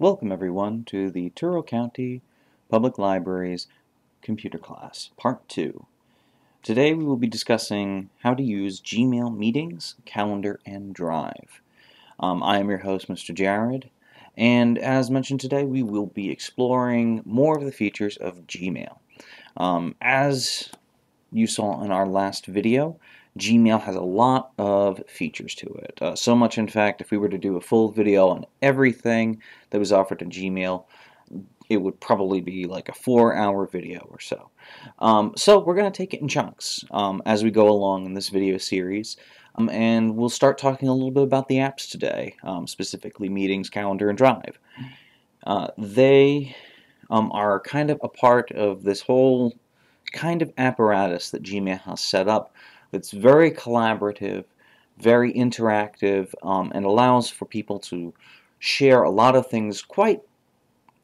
Welcome everyone to the Tyrrell County Public Library's Computer Class, Part 2. Today we will be discussing how to use Gmail Meetings, Calendar, and Drive. I am your host, Mr. Jared, and as mentioned today, we will be exploring more of the features of Gmail. As you saw in our last video, Gmail has a lot of features to it. So much, in fact, if we were to do a full video on everything that was offered in Gmail, it would probably be like a 4-hour video or so. So we're going to take it in chunks as we go along in this video series. And we'll start talking a little bit about the apps today, specifically Meetings, Calendar, and Drive. They are kind of a part of this whole kind of apparatus that Gmail has set up that's very collaborative, very interactive, and allows for people to share a lot of things quite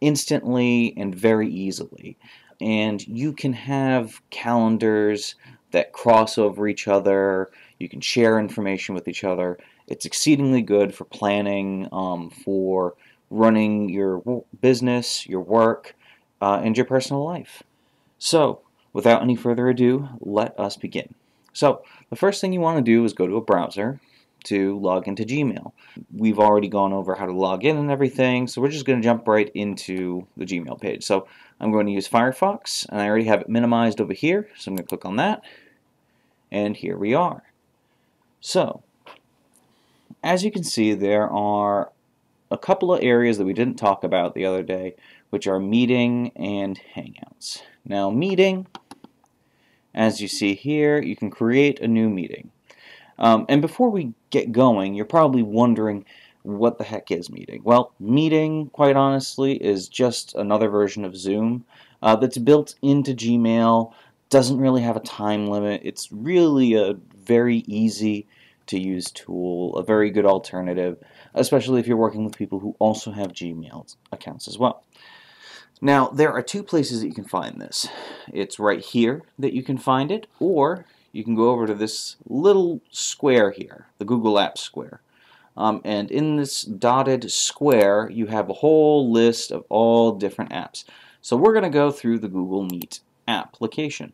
instantly and very easily. And you can have calendars that cross over each other. You can share information with each other. It's exceedingly good for planning, for running your business, your work, and your personal life. So, without any further ado, let us begin. So, the first thing you want to do is go to a browser to log into Gmail. We've already gone over how to log in and everything, so we're just going to jump right into the Gmail page. So, I'm going to use Firefox, and I already have it minimized over here, so I'm going to click on that, and here we are. So, as you can see, there are a couple of areas that we didn't talk about the other day, which are Meeting and Hangouts. Now, Meeting, as you see here, you can create a new meeting. And before we get going, you're probably wondering, what the heck is Meeting? Well, Meeting, quite honestly, is just another version of Zoom that's built into Gmail, doesn't really have a time limit. It's really a very easy to use tool, a very good alternative, especially if you're working with people who also have Gmail accounts as well. Now, there are two places that you can find this. It's right here that you can find it, or you can go over to this little square here, the Google Apps square. And in this dotted square, you have a whole list of all different apps. So we're going to go through the Google Meet application.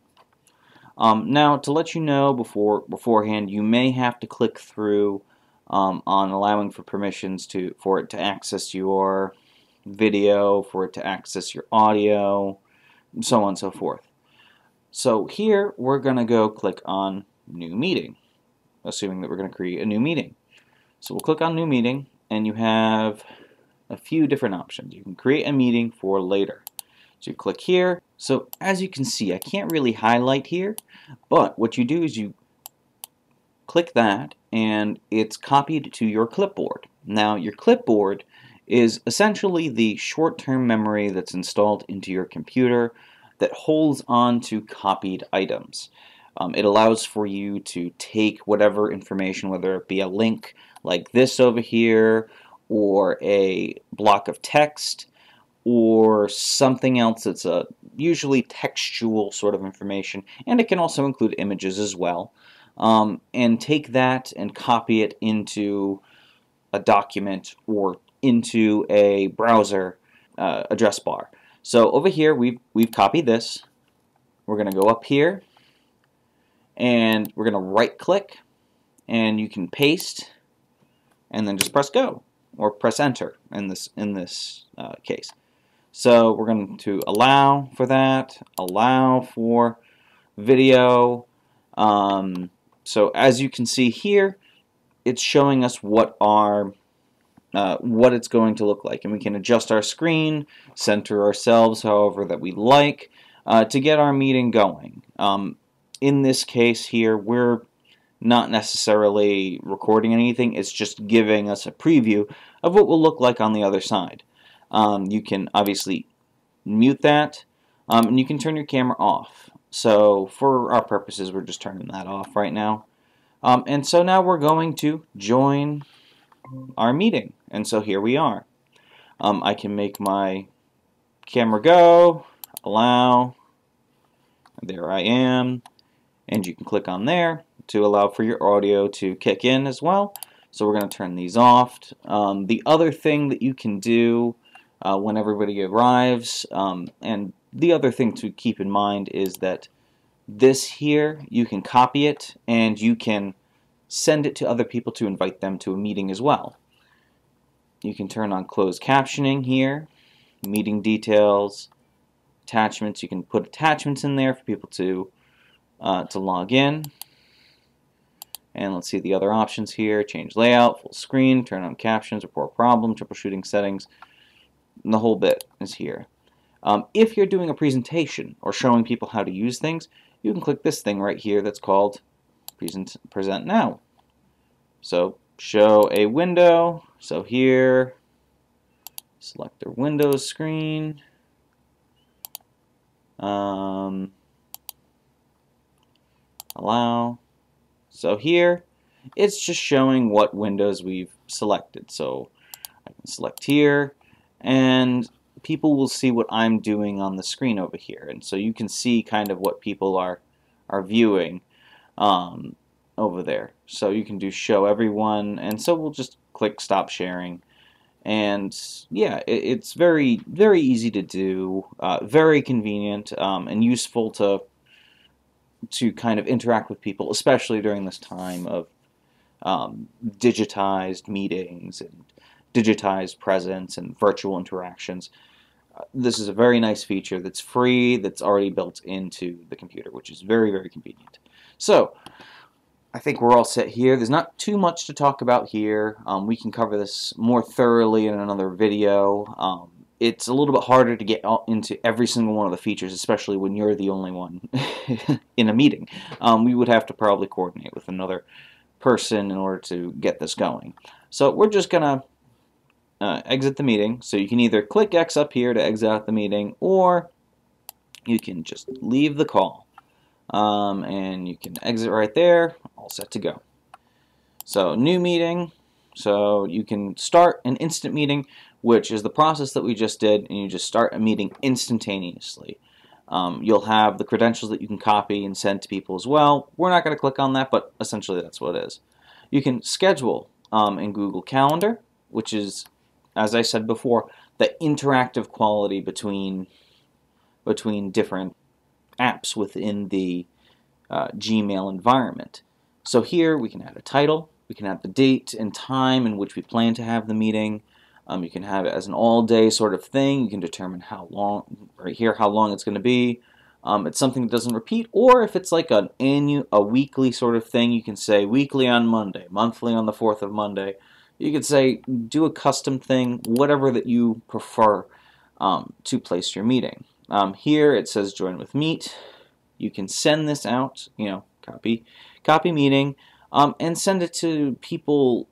Now, to let you know beforehand, you may have to click through on allowing for permissions for it to access your video, for it to access your audio, and so on and so forth. So here we're going to go click on New Meeting, assuming that we're going to create a new meeting. So we'll click on New Meeting, and you have a few different options. You can create a meeting for later. So you click here. So as you can see, I can't really highlight here, but what you do is you click that, and it's copied to your clipboard. Now, your clipboard is essentially the short-term memory that's installed into your computer that holds on to copied items. It allows for you to take whatever information, whether it be a link like this over here, or a block of text, or something else that's usually textual sort of information, and it can also include images as well, and take that and copy it into a document or into a browser address bar. So over here we've copied this. We're going to go up here, and we're going to right click, and you can paste, and then just press go or press enter in this case. So we're going to allow for that, allow for video. So as you can see here, it's showing us what it's going to look like, and we can adjust our screen, center ourselves however that we like, to get our meeting going. In this case here, we're not necessarily recording anything, it's just giving us a preview of what will look like on the other side. You can obviously mute that, and you can turn your camera off. So for our purposes, we're just turning that off right now. And so now we're going to join our meeting, and so here we are. I can make my camera go, allow, there I am, and you can click on there to allow for your audio to kick in as well. So we're going to turn these off. The other thing that you can do when everybody arrives. And the other thing to keep in mind is that this here, you can copy it and you can send it to other people to invite them to a meeting as well. You can turn on closed captioning here, meeting details, attachments. You can put attachments in there for people to log in. And let's see the other options here. Change layout, full screen, turn on captions, report problem, troubleshooting settings. And the whole bit is here. If you're doing a presentation or showing people how to use things, you can click this thing right here that's called Present Now. So show a window. So here, select their Windows screen. Allow. So here, it's just showing what windows we've selected. So I can select here, and people will see what I'm doing on the screen over here. And so you can see kind of what people are viewing over there. So you can do show everyone, and so we'll just click stop sharing. And yeah, it's very, very easy to do, very convenient, and useful to kind of interact with people, especially during this time of digitized meetings and digitized presence and virtual interactions. This is a very nice feature that's free, that's already built into the computer, which is very, very convenient. So I think we're all set here. There's not too much to talk about here. We can cover this more thoroughly in another video. It's a little bit harder to get into every single one of the features, especially when you're the only one in a meeting. We would have to probably coordinate with another person in order to get this going. So we're just going to exit the meeting. So you can either click X up here to exit out the meeting, or you can just leave the call. And you can exit right there, all set to go. So new meeting. So you can start an instant meeting, which is the process that we just did, and you just start a meeting instantaneously. You'll have the credentials that you can copy and send to people as well. We're not going to click on that, but essentially that's what it is. You can schedule in Google Calendar, which is, as I said before, the interactive quality between different apps within the Gmail environment. So here we can add a title, we can add the date and time in which we plan to have the meeting. You can have it as an all-day sort of thing. You can determine how long, right here, how long it's going to be. It's something that doesn't repeat, or if it's like a weekly sort of thing, you can say weekly on Monday, monthly on the 4th of Monday. You could say do a custom thing, whatever that you prefer to place your meeting. Here it says join with Meet. You can send this out, copy meeting, and send it to people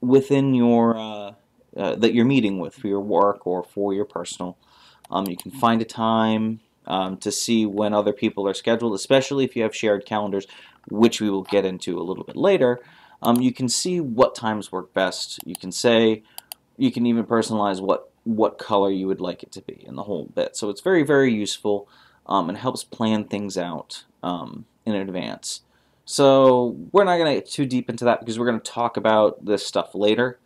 within your that you're meeting with for your work or for your personal. You can find a time to see when other people are scheduled, especially if you have shared calendars, which we will get into a little bit later. You can see what times work best. You can even personalize what color you would like it to be and the whole bit. So it's very, very useful and helps plan things out in advance. So we're not going to get too deep into that because we're going to talk about this stuff later.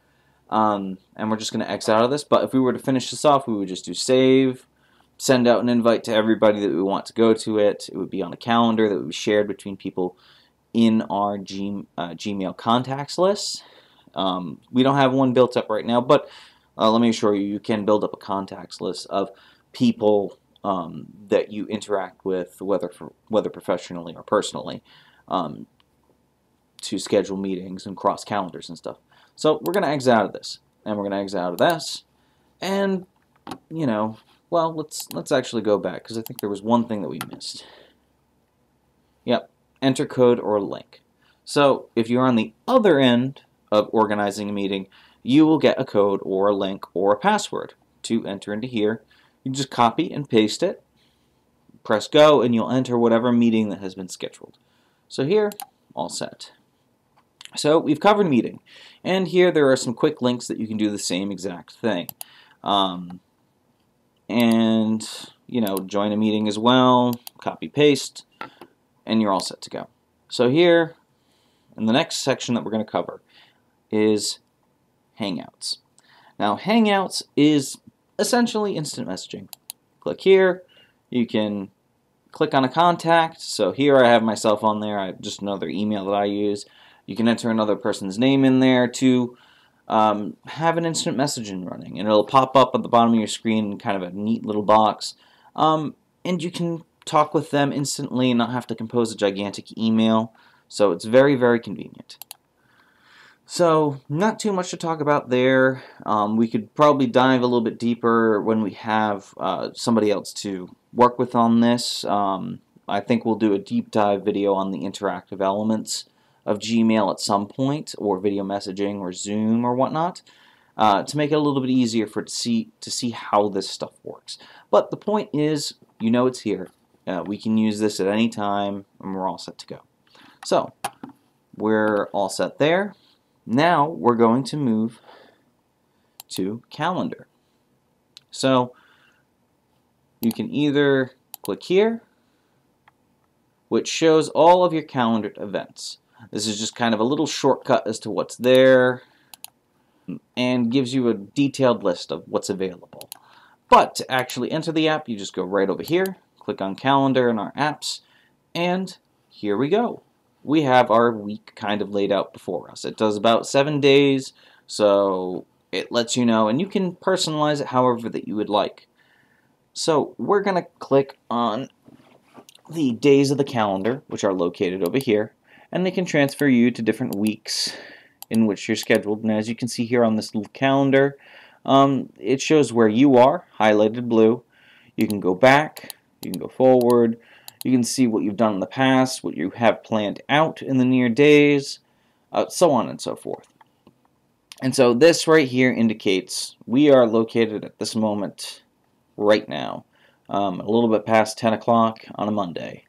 And we're just going to exit out of this. But if we were to finish this off, we would just do save, send out an invite to everybody that we want to go to it. It would be on a calendar that would be shared between people in our Gmail contacts list. We don't have one built up right now, but let me assure you, you can build up a contacts list of people that you interact with, whether professionally or personally, to schedule meetings and cross calendars and stuff. So we're going to exit out of this, and we're going to exit out of this, and well, let's actually go back because I think there was one thing that we missed. Yep, enter code or link. So if you're on the other end of organizing a meeting, you will get a code or a link or a password to enter into here. You just copy and paste it, press go, and you'll enter whatever meeting that has been scheduled. So here, all set. So we've covered meeting, and here there are some quick links that you can do the same exact thing. And join a meeting as well, copy paste, and you're all set to go. So here, in the next section that we're going to cover is Hangouts. Now Hangouts is essentially instant messaging. Click here, you can click on a contact. So here I have myself on there, just another email that I use. You can enter another person's name in there to have an instant messaging running, and it'll pop up at the bottom of your screen in kind of a neat little box. And you can talk with them instantly and not have to compose a gigantic email. So it's very, very convenient. So not too much to talk about there. We could probably dive a little bit deeper when we have somebody else to work with on this. I think we'll do a deep dive video on the interactive elements of Gmail at some point, or video messaging, or Zoom, or whatnot, to make it a little bit easier to see how this stuff works. But the point is, you know it's here. We can use this at any time, and we're all set to go. So we're all set there. Now we're going to move to Calendar. So you can either click here, which shows all of your calendared events. This is just kind of a little shortcut as to what's there and gives you a detailed list of what's available. But to actually enter the app, you just go right over here, click on Calendar in our apps, and here we go. We have our week kind of laid out before us. It does about 7 days, so it lets you know, and you can personalize it however that you would like. So we're going to click on the days of the calendar, which are located over here, and they can transfer you to different weeks in which you're scheduled. And as you can see here on this little calendar, it shows where you are, highlighted blue. You can go back, you can go forward, you can see what you've done in the past, what you have planned out in the near days, so on and so forth. And so this right here indicates we are located at this moment right now, a little bit past 10 o'clock on a Monday.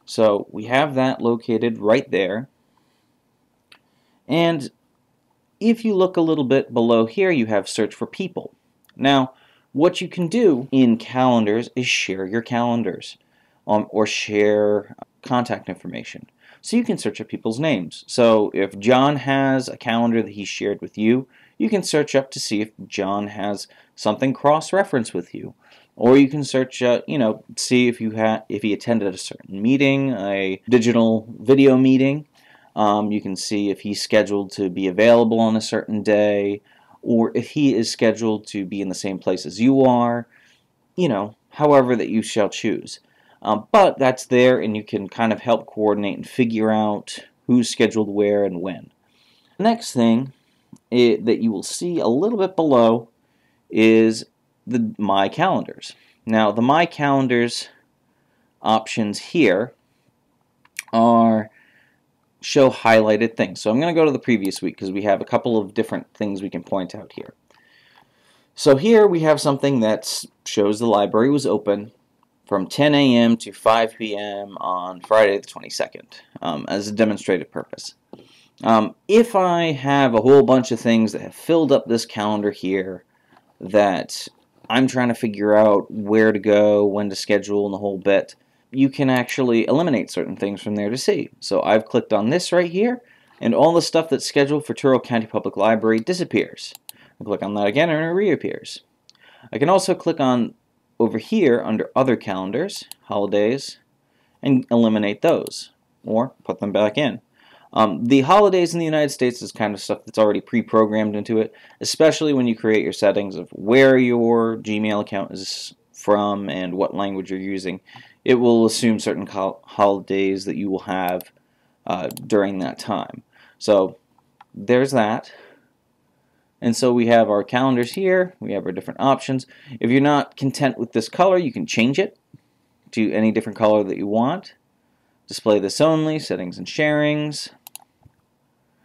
So we have that located right there. And if you look a little bit below here, you have search for people. Now, what you can do in calendars is share your calendars or share contact information. So you can search up people's names. So if John has a calendar that he shared with you, you can search up to see if John has something cross-referenced with you. Or you can search, see if he attended a certain meeting, a digital video meeting. You can see if he's scheduled to be available on a certain day, or if he is scheduled to be in the same place as you are, however that you shall choose. But that's there, and you can kind of help coordinate and figure out who's scheduled where and when. The next thing that you will see a little bit below is the My Calendars. Now, the My Calendars options here show highlighted things. So I'm going to go to the previous week because we have a couple of different things we can point out here. So here we have something that shows the library was open from 10 a.m. to 5 p.m. on Friday the 22nd as a demonstrative purpose. If I have a whole bunch of things that have filled up this calendar here that I'm trying to figure out where to go, when to schedule, and the whole bit, you can actually eliminate certain things from there to see. So I've clicked on this right here, and all the stuff that's scheduled for Tyrrell County Public Library disappears. I click on that again and it reappears. I can also click on over here under Other Calendars, Holidays, and eliminate those, or put them back in. The holidays in the United States is kind of stuff that's already pre-programmed into it, especially when you create your settings of where your Gmail account is from and what language you're using. It will assume certain holidays that you will have during that time. So there's that. And so we have our calendars here. We have our different options. If you're not content with this color, you can change it to any different color that you want. Display this only, settings and sharings.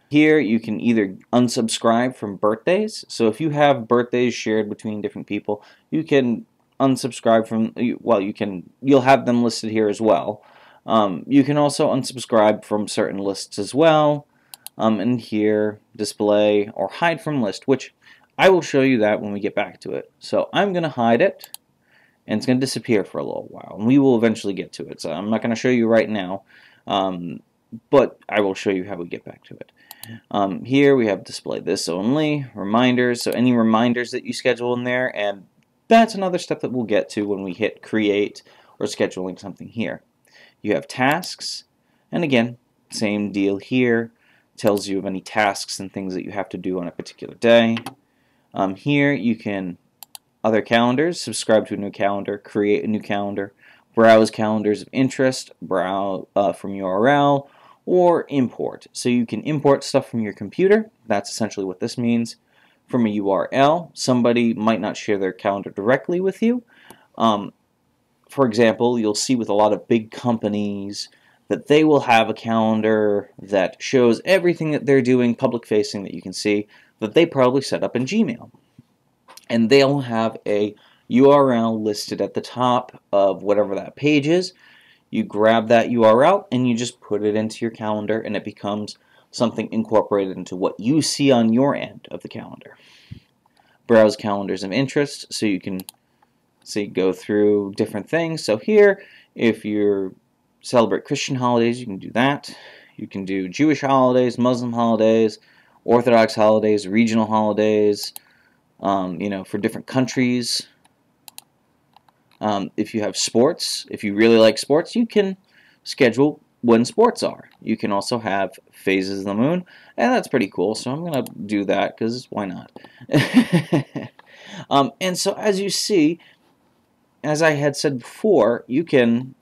Here you can either unsubscribe from birthdays. So if you have birthdays shared between different people, you can unsubscribe from, well, you'll have them listed here as well. You can also unsubscribe from certain lists as well. And here, display or hide from list, which I will show you that when we get back to it. So I'm going to hide it, and it's going to disappear for a little while, and we will eventually get to it. So I'm not going to show you right now. but I will show you how we get back to it. Here we have display this only, reminders, so any reminders that you schedule in there, and that's another step that we'll get to when we hit create or scheduling something here. You have tasks, and again, same deal here, tells you of any tasks and things that you have to do on a particular day. Here you can other calendars, subscribe to a new calendar, create a new calendar, browse calendars of interest, browse from URL, or import. So you can import stuff from your computer. That's essentially what this means. From a URL, somebody might not share their calendar directly with you. For example, you'll see with a lot of big companies that they will have a calendar that shows everything that they're doing public facing that you can see that they probably set up in Gmail. And they'll have a URL listed at the top of whatever that page is. You grab that URL and you just put it into your calendar, and it becomes something incorporated into what you see on your end of the calendar. Browse calendars of interest, so you can go through different things. So here, if you celebrate Christian holidays, you can do that. You can do Jewish holidays, Muslim holidays, Orthodox holidays, regional holidays, for different countries. If you have sports, if you really like sports, you can schedule when sports are. You can also have phases of the moon, and that's pretty cool, so I'm going to do that because why not? And so as you see, as I had said before, you can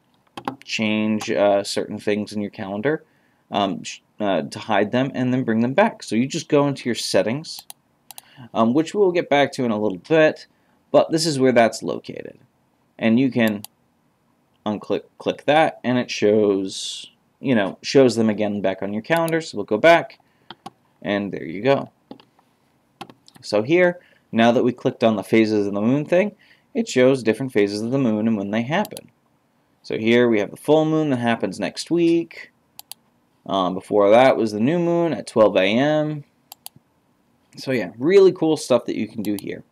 change certain things in your calendar to hide them and then bring them back. So you just go into your settings, which we'll get back to in a little bit, but this is where that's located. And you can click that, and it shows them again back on your calendar. So we'll go back, and there you go. So here, now that we clicked on the phases of the moon thing, it shows different phases of the moon and when they happen. So here we have the full moon that happens next week. Before that was the new moon at 12 a.m. So yeah, really cool stuff that you can do here.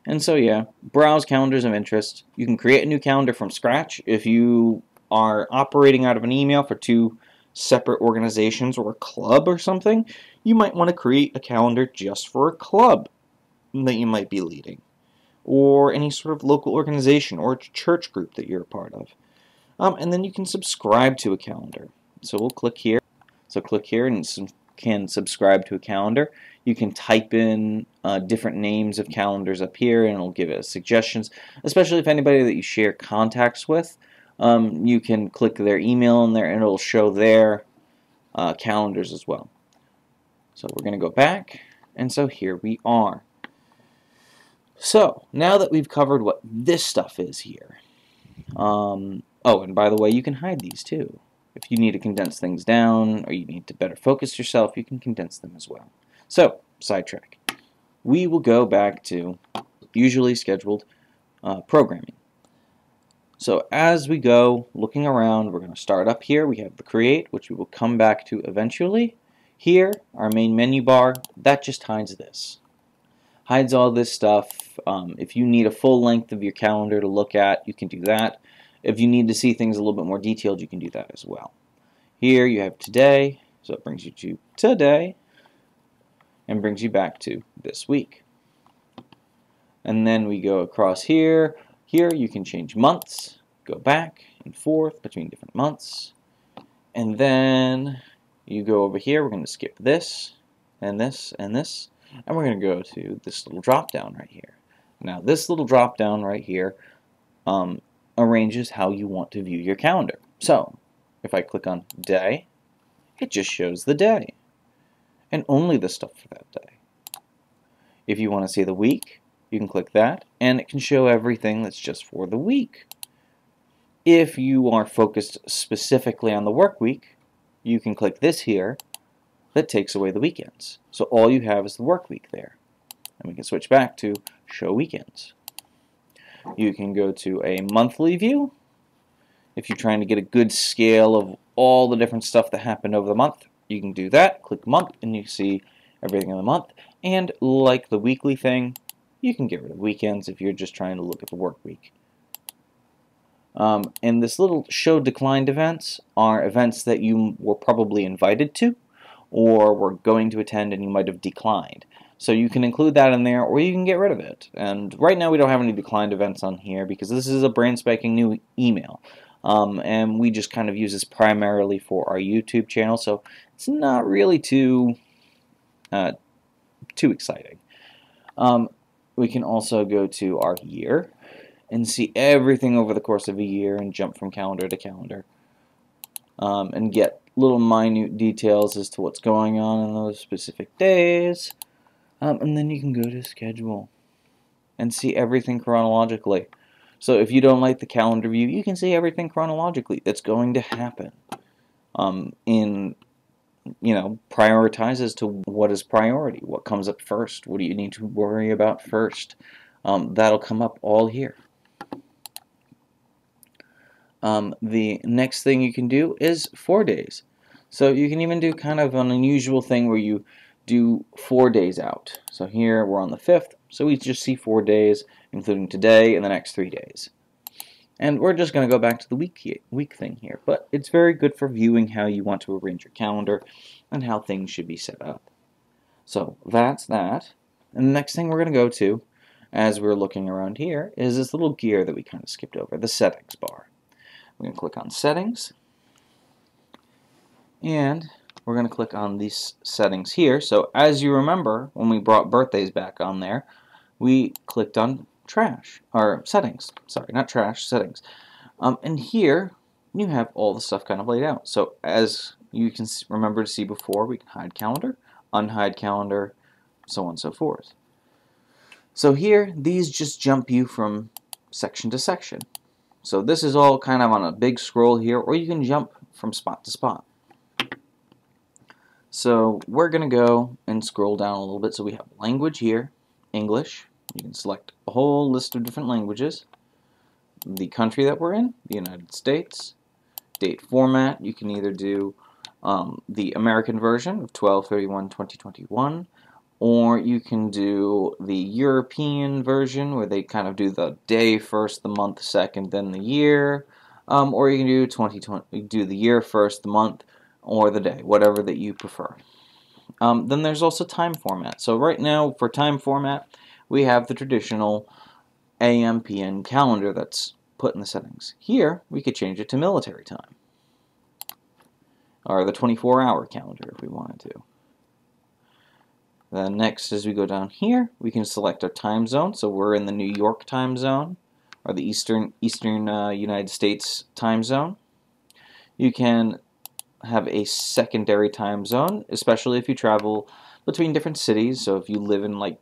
And so yeah, browse calendars of interest. You can create a new calendar from scratch. If you are operating out of an email for two separate organizations or a club or something, you might want to create a calendar just for a club that you might be leading, or any sort of local organization or church group that you're a part of. And then you can subscribe to a calendar. So we'll click here. So click here and can subscribe to a calendar. You can type in different names of calendars up here, and it'll give it suggestions, especially if anybody that you share contacts with. You can click their email in there, and it'll show their calendars as well. So we're going to go back, and so here we are. So now that we've covered what this stuff is here, oh, and by the way, you can hide these too. If you need to condense things down, or you need to better focus yourself, you can condense them as well. So, Sidetrack. We will go back to usually scheduled programming. So as we go looking around, we're going to start up here. We have the create, which we will come back to eventually. Here, our main menu bar, that just hides this. Hides all this stuff. If you need a full length of your calendar to look at, you can do that. If you need to see things a little bit more detailed, you can do that as well. Here you have today, so it brings you to today, and brings you back to this week. And then we go across here. Here you can change months, go back and forth between different months. And then you go over here, we're going to skip this, and this, and this, and we're going to go to this little drop down right here. Now this little drop down right here arranges how you want to view your calendar. So if I click on day, it just shows the day and only the stuff for that day. If you want to see the week, you can click that, and it can show everything that's just for the week. If you are focused specifically on the work week, you can click this here that takes away the weekends. So all you have is the work week there. And we can switch back to show weekends. You can go to a monthly view if you're trying to get a good scale of all the different stuff that happened over the month. You can do that, click month, and you see everything in the month. And like the weekly thing, you can get rid of weekends if you're just trying to look at the work week. And this little show declined events are events that you were probably invited to or were going to attend and you might have declined. So you can include that in there or you can get rid of it. And right now we don't have any declined events on here because this is a brand spanking new email. And we just kind of use this primarily for our YouTube channel, so it's not really too exciting. We can also go to our year and see everything over the course of a year and jump from calendar to calendar and get little minute details as to what's going on in those specific days. And then you can go to schedule and see everything chronologically. So if you don't like the calendar view, you can see everything chronologically that's going to happen. Prioritize as to what is priority, what comes up first, what do you need to worry about first. That'll come up all here. The next thing you can do is 4 days. So you can even do kind of an unusual thing where you do 4 days out. So here we're on the 5th, so we just see 4 days, including today and the next 3 days. And we're just going to go back to the week thing here, but it's very good for viewing how you want to arrange your calendar and how things should be set up. So that's that. And the next thing we're going to go to, as we're looking around here, is this little gear that we kind of skipped over, the settings bar. We're going to click on settings, and we're going to click on these settings here. So as you remember, when we brought birthdays back on there, we clicked on settings. Sorry, not trash, settings. And here you have all the stuff kind of laid out. So as you can remember to see before, we can hide calendar, unhide calendar, so on and so forth. So here, these just jump you from section to section. So this is all kind of on a big scroll here, or you can jump from spot to spot. So we're going to go and scroll down a little bit. So we have language here, English. You can select a whole list of different languages. The country that we're in, the United States. Date format, you can either do the American version of 12/31/2021, or you can do the European version where they kind of do the day first, the month second, then the year, or you can do the year first, the month, or the day, whatever that you prefer. Then there's also time format. So right now for time format, we have the traditional AM, PM calendar that's put in the settings. Here, we could change it to military time, or the 24-hour calendar if we wanted to. Then next, as we go down here, we can select our time zone. So we're in the New York time zone, or the Eastern United States time zone. You can have a secondary time zone, especially if you travel between different cities. So if you live in like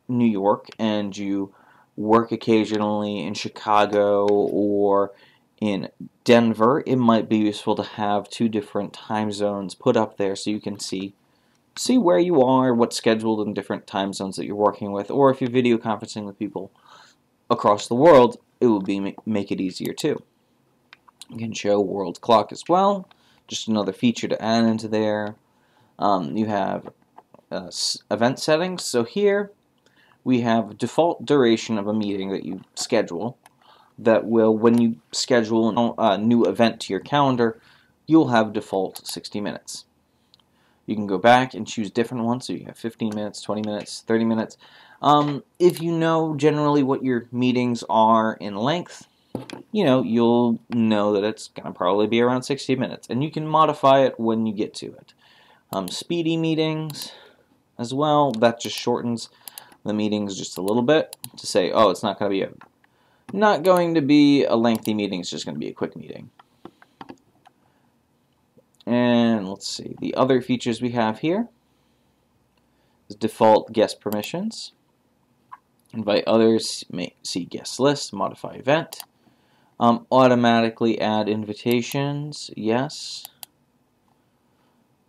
New York and you work occasionally in Chicago or in Denver, it might be useful to have 2 different time zones put up there so you can see where you are, what's scheduled in different time zones that you're working with, or if you're video conferencing with people across the world, it will make it easier too. You can show world clock as well, just another feature to add into there. You have event settings, so here we have default duration of a meeting that you schedule that will, when you schedule a new event to your calendar, you'll have default 60 minutes. You can go back and choose different ones, so you have 15 minutes, 20 minutes, 30 minutes. If you know generally what your meetings are in length, you'll know that it's going to probably be around 60 minutes, and you can modify it when you get to it. Speedy meetings as well, that just shortens the meetings just a little bit to say, oh, it's not going to be a lengthy meeting, it's just going to be a quick meeting. And let's see, the other features we have here is default guest permissions, invite others, see guest list, modify event, automatically add invitations, yes,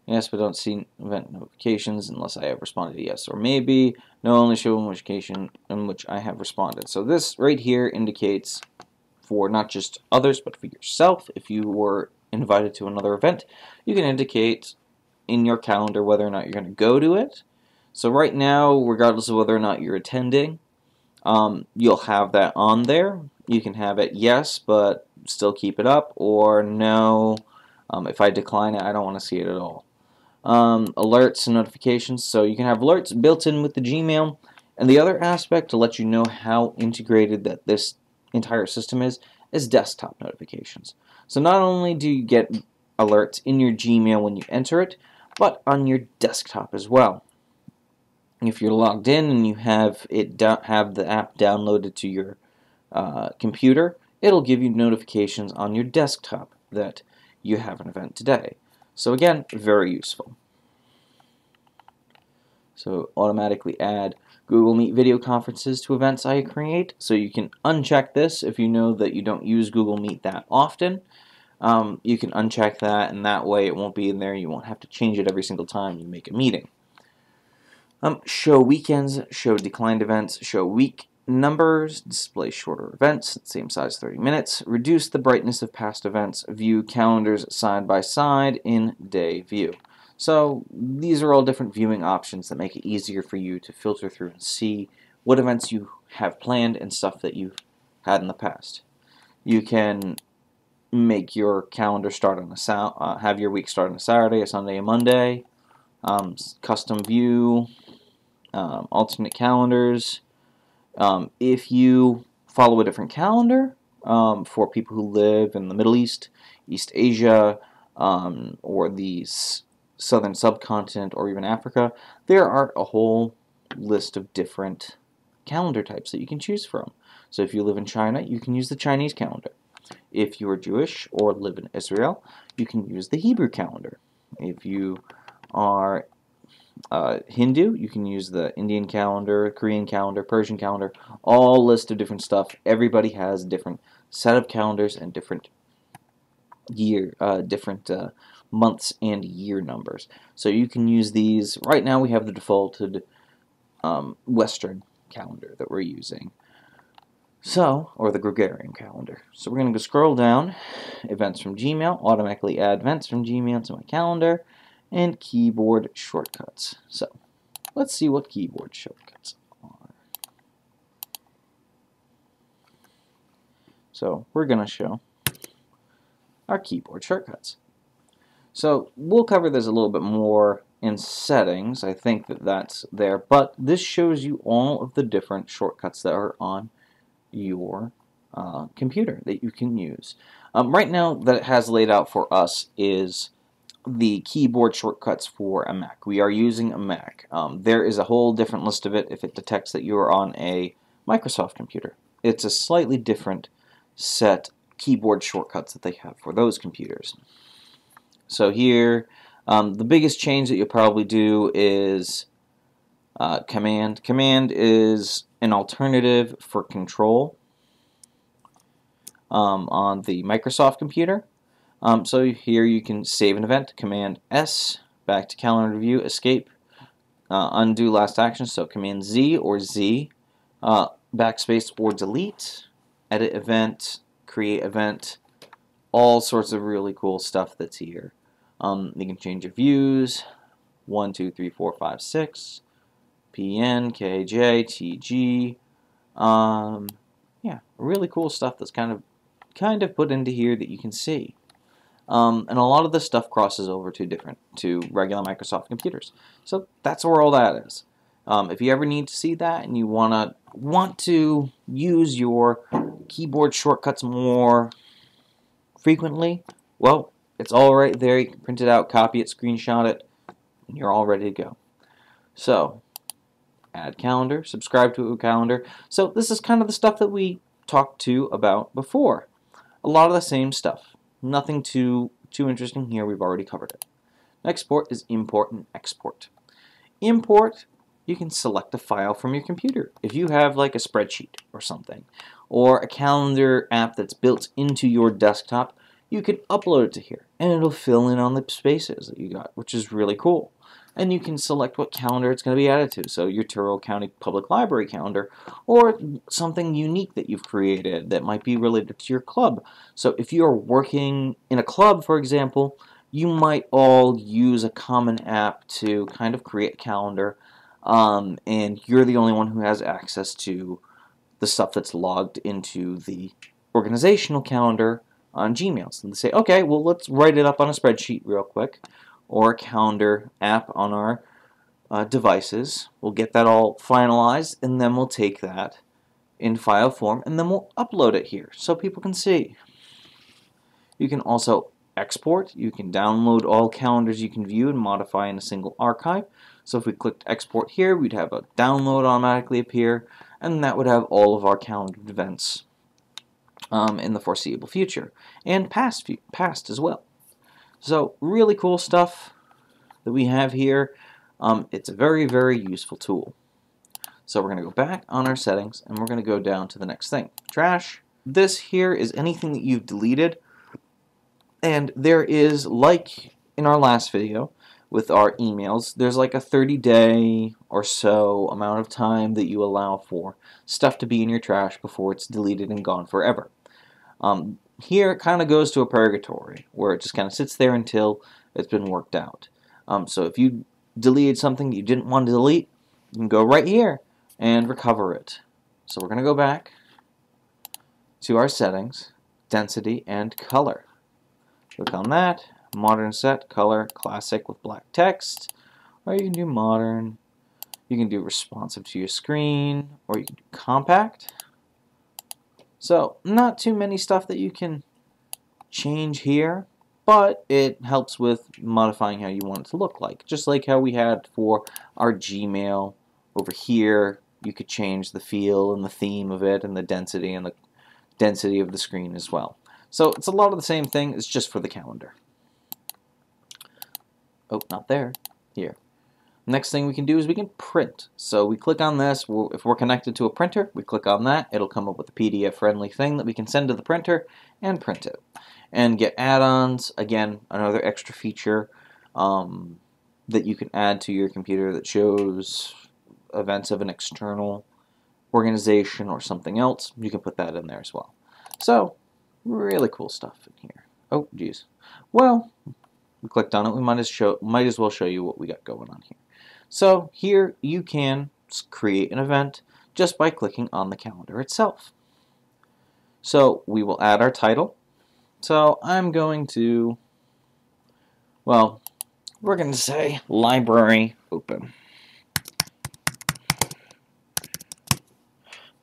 but don't see event notifications unless I have responded to yes or maybe. No, only show notification in which I have responded. So this right here indicates for not just others, but for yourself. If you were invited to another event, you can indicate in your calendar whether or not you're going to go to it. So right now, regardless of whether or not you're attending, you'll have that on there. You can have it yes, but still keep it up, or no, if I decline it, I don't want to see it at all. Alerts and notifications, so you can have alerts built in with the Gmail. And the other aspect to let you know how integrated that this entire system is desktop notifications. So not only do you get alerts in your Gmail when you enter it, but on your desktop as well. If you're logged in and you have the app downloaded to your computer, it'll give you notifications on your desktop that you have an event today. So again, very useful. So automatically add Google Meet video conferences to events I create. So you can uncheck this if you know that you don't use Google Meet that often. You can uncheck that, and that way it won't be in there. You won't have to change it every single time you make a meeting. Show weekends, show declined events, show week numbers, display shorter events, same size 30 minutes, reduce the brightness of past events, view calendars side by side in day view. So these are all different viewing options that make it easier for you to filter through and see what events you have planned and stuff that you've had in the past. You can make your calendar start on a have your week start on a Saturday, a Sunday, a Monday, custom view, alternate calendars. If you follow a different calendar for people who live in the Middle East, East Asia, or the southern subcontinent, or even Africa, there are a whole list of different calendar types that you can choose from. So if you live in China, you can use the Chinese calendar. If you are Jewish or live in Israel, you can use the Hebrew calendar. If you are Hindu, you can use the Indian calendar, Korean calendar, Persian calendar, all list of different stuff. Everybody has a different set of calendars and different months and year numbers. So you can use these. Right now we have the defaulted Western calendar that we're using. So, or the Gregorian calendar. So we're going to go scroll down, events from Gmail, automatically add events from Gmail to my calendar, and keyboard shortcuts. So let's see what keyboard shortcuts are. So we're going to show our keyboard shortcuts. So we'll cover this a little bit more in settings. I think that's there, but this shows you all of the different shortcuts that are on your computer that you can use. Right now that it has laid out for us is the keyboard shortcuts for a Mac. We are using a Mac. There is a whole different list of it if it detects that you are on a Microsoft computer. It's a slightly different set keyboard shortcuts that they have for those computers. So here, the biggest change that you'll probably do is Command. Command is an alternative for Control on the Microsoft computer. So here you can save an event, Command S, back to calendar view, escape, undo last action, so Command Z or Z, backspace or delete, edit event, create event, all sorts of really cool stuff that's here. You can change your views, 1, 2, 3, 4, 5, 6, PN, KJ, TG, yeah, really cool stuff that's kind of put into here that you can see. And a lot of this stuff crosses over to regular Microsoft computers. So that's where all that is. If you ever need to see that and you want to use your keyboard shortcuts more frequently, well, it's all right there. You can print it out, copy it, screenshot it, and you're all ready to go. So, add calendar, subscribe to a calendar. So this is kind of the stuff that we talked about before. A lot of the same stuff. Nothing too interesting here. We've already covered it. Next port is import and export. Import, you can select a file from your computer. If you have like a spreadsheet or something, or a calendar app that's built into your desktop, you can upload it to here, and it'll fill in on the spaces that you got, which is really cool. And you can select what calendar it's going to be added to, so your Tyrrell County Public Library calendar, or something unique that you've created that might be related to your club. So if you're working in a club, for example, you might all use a common app to kind of create a calendar, and you're the only one who has access to the stuff that's logged into the organizational calendar on Gmail. So they say, okay, well, let's write it up on a spreadsheet real quick, or a calendar app on our devices. We'll get that all finalized, and then we'll take that in file form, and then we'll upload it here so people can see. You can also export. You can download all calendars you can view and modify in a single archive. So if we clicked export here, we'd have a download automatically appear, and that would have all of our calendared events in the foreseeable future, and past as well. So really cool stuff that we have here. It's a very, very useful tool. So we're going to go back on our settings, and we're going to go down to the next thing, trash. This here is anything that you've deleted, and there is, like in our last video with our emails, there's like a 30-day or so amount of time that you allow for stuff to be in your trash before it's deleted and gone forever. Here it kind of goes to a purgatory, where it just kind of sits there until it's been worked out. So if you deleted something you didn't want to delete, you can go right here and recover it. So we're going to go back to our settings, density, and color. Click on that, modern set, color, classic with black text, or you can do modern, you can do responsive to your screen, or you can do compact. So not too many stuff that you can change here, but it helps with modifying how you want it to look like. Just like how we had for our Gmail over here, you could change the feel and the theme of it and the density of the screen as well. So it's a lot of the same thing, it's just for the calendar. Oh, not there. Here. Next thing we can do is we can print. So we click on this. If we're connected to a printer, we click on that. It'll come up with a PDF-friendly thing that we can send to the printer and print it. And get add-ons. Again, another extra feature that you can add to your computer that shows events of an external organization or something else. You can put that in there as well. So, really cool stuff in here. Oh, geez. Well, we clicked on it. We might as well show you what we got going on here. So here you can create an event just by clicking on the calendar itself. So we will add our title. So I'm going to, well, we're going to say library open.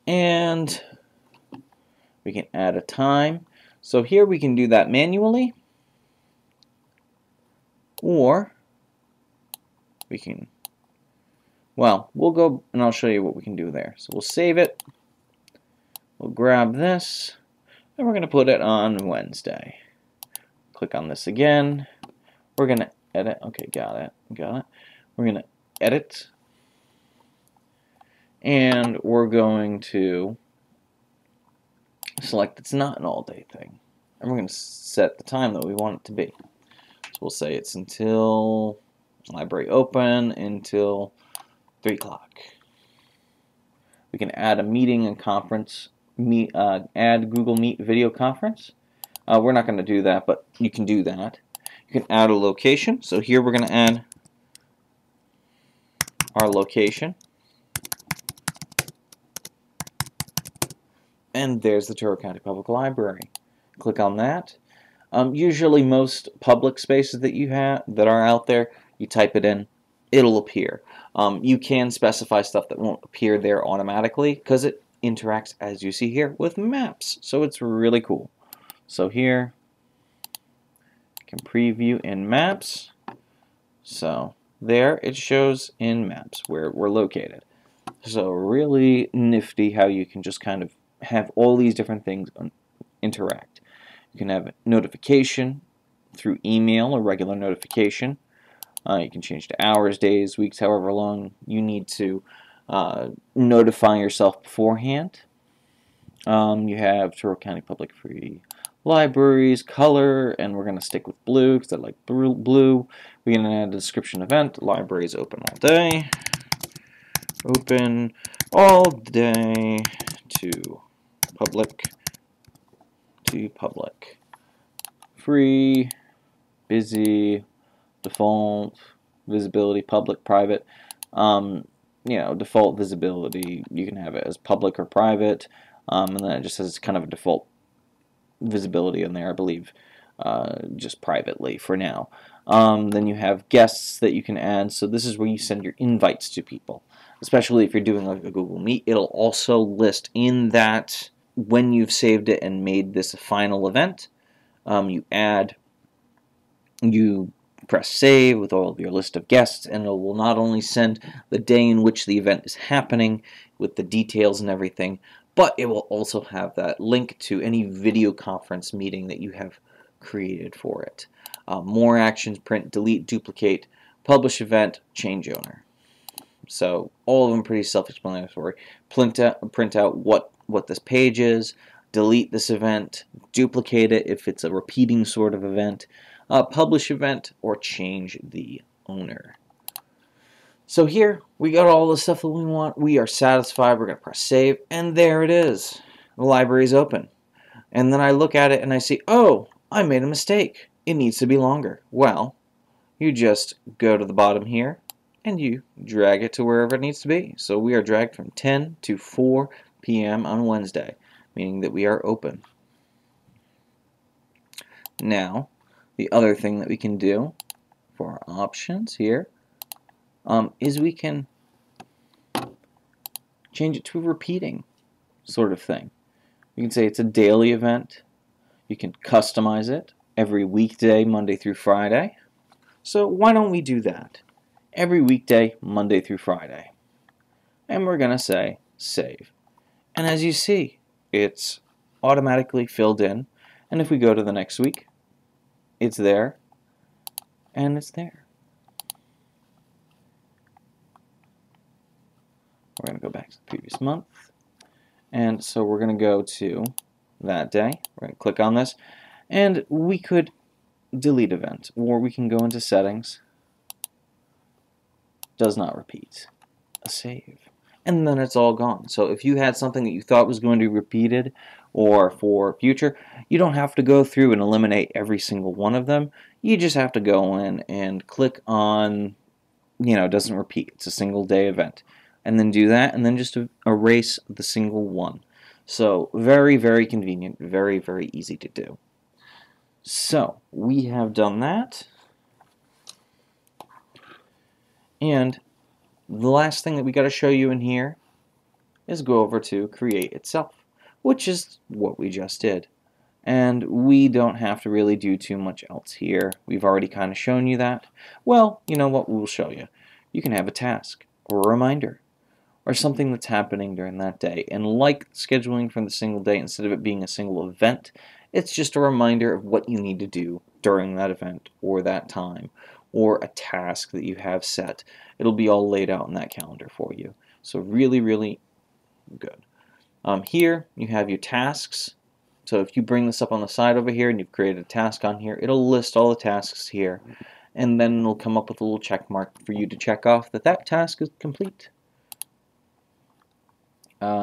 And we can add a time. So here we can do that manually, or we can, well, we'll go and I'll show you what we can do there. So we'll save it, we'll grab this, and we're going to put it on Wednesday. Click on this again, we're going to edit, okay, got it, we're going to edit, and we're going to select it's not an all-day thing, and we're going to set the time that we want it to be. So we'll say it's until library open until 3 o'clock. We can add a meeting and conference, add Google Meet video conference. We're not going to do that, but you can do that. You can add a location. So here we're going to add our location. And there's the Tyrrell County Public Library. Click on that. Usually most public spaces that you have that are out there, you type it in, it'll appear. You can specify stuff that won't appear there automatically because it interacts, as you see here, with maps. So it's really cool. So here, you can preview in maps. So there it shows in maps where we're located. So really nifty how you can just kind of have all these different things interact. You can have a notification through email, a regular notification. You can change to hours, days, weeks, however long you need to notify yourself beforehand. You have Tyrrell County Public Free Libraries, color, and we're going to stick with blue because I like blue. We're going to add a description event. Libraries open all day. Open all day to public. Free, busy, default, visibility, public, private. Default visibility, you can have it as public or private, and then it just has kind of a default visibility in there, I believe, just privately for now. Then you have guests that you can add. So this is where you send your invites to people, especially if you're doing like a Google Meet. It'll also list in that when you've saved it and made this a final event. You press save with all of your list of guests, and it will not only send the day in which the event is happening with the details and everything, but it will also have that link to any video conference meeting that you have created for it. More actions: print, delete, duplicate, publish event, change owner. So all of them pretty self-explanatory. Print out what this page is, delete this event, duplicate it if it's a repeating sort of event, publish event, or change the owner. So here we got all the stuff that we want. We are satisfied. We're going to press save, and there it is. The library is open. And then I look at it and I see, oh, I made a mistake. It needs to be longer. Well, you just go to the bottom here and you drag it to wherever it needs to be. So we are dragged from 10 to 4 p.m. on Wednesday, meaning that we are open. Now, the other thing that we can do for our options here is we can change it to a repeating sort of thing. You can say it's a daily event. You can customize it every weekday, Monday through Friday. So why don't we do that? Every weekday, Monday through Friday. And we're going to say save. And as you see, it's automatically filled in. And if we go to the next week, it's there, and it's there. We're going to go back to the previous month. And so we're going to go to that day. We're going to click on this. And we could delete event, or we can go into settings. Does not repeat. A save. And then it's all gone. So if you had something that you thought was going to be repeated or for future, you don't have to go through and eliminate every single one of them. You just have to go in and click on, doesn't repeat. It's a single day event. And then do that, and then just erase the single one. So very, very convenient, very, very easy to do. So we have done that. And the last thing that we got to show you in here is go over to create itself, which is what we just did. And we don't have to really do too much else here. We've already kind of shown you that. Well, you know what we'll show you. You can have a task or a reminder or something that's happening during that day. And like scheduling for the single day, instead of it being a single event, it's just a reminder of what you need to do during that event or that time, or a task that you have set. It'll be all laid out in that calendar for you. So really, really good. Here you have your tasks. So if you bring this up on the side over here and you've created a task on here, it'll list all the tasks here, and then it'll come up with a little check mark for you to check off that that task is complete.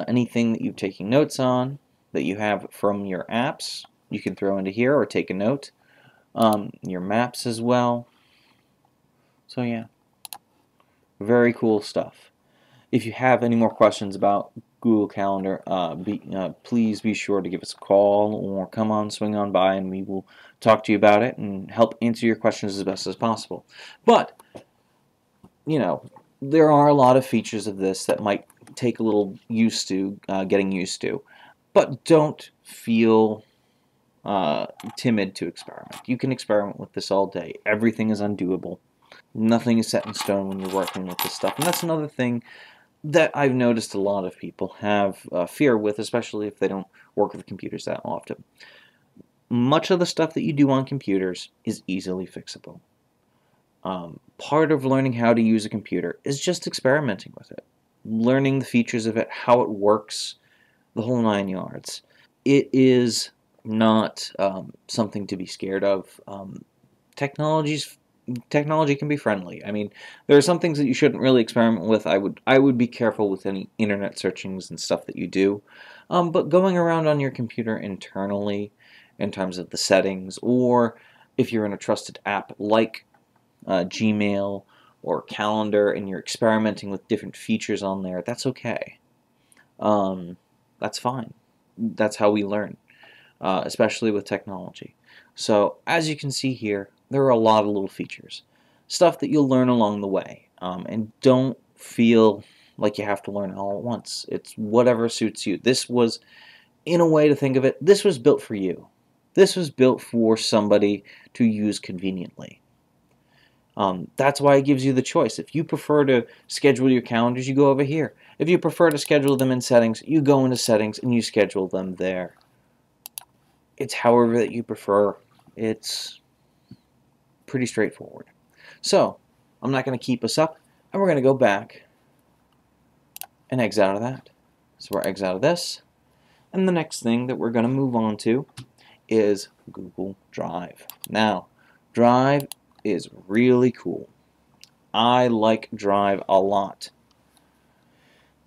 Anything that you're taking notes on that you have from your apps, you can throw into here or take a note. Your maps as well. So yeah, very cool stuff. If you have any more questions about Google Calendar, please be sure to give us a call or come on, swing on by, and we will talk to you about it and help answer your questions as best as possible. But, there are a lot of features of this that might take a little getting used to. But don't feel timid to experiment. You can experiment with this all day. Everything is undoable. Nothing is set in stone when you're working with this stuff. And that's another thing that I've noticed a lot of people have fear with, especially if they don't work with computers that often. Much of the stuff that you do on computers is easily fixable. Part of learning how to use a computer is just experimenting with it, learning the features of it, how it works, the whole 9 yards. It is not something to be scared of. Technology can be friendly. I mean, there are some things that you shouldn't really experiment with. I would be careful with any internet searchings and stuff that you do. But going around on your computer internally in terms of the settings, or if you're in a trusted app like Gmail or Calendar and you're experimenting with different features on there, that's okay. That's fine. That's how we learn. especially with technology. So as you can see here, there are a lot of little features, stuff that you'll learn along the way, and don't feel like you have to learn it all at once. It's whatever suits you. This was, in a way to think of it, this was built for you. This was built for somebody to use conveniently. That's why it gives you the choice. If you prefer to schedule your calendars, you go over here. If you prefer to schedule them in settings, you go into settings and you schedule them there. It's however that you prefer. It's pretty straightforward. So, I'm not going to keep us up, and we're going to go back and exit out of that. So we're exit out of this. And the next thing that we're going to move on to is Google Drive. Now, Drive is really cool. I like Drive a lot.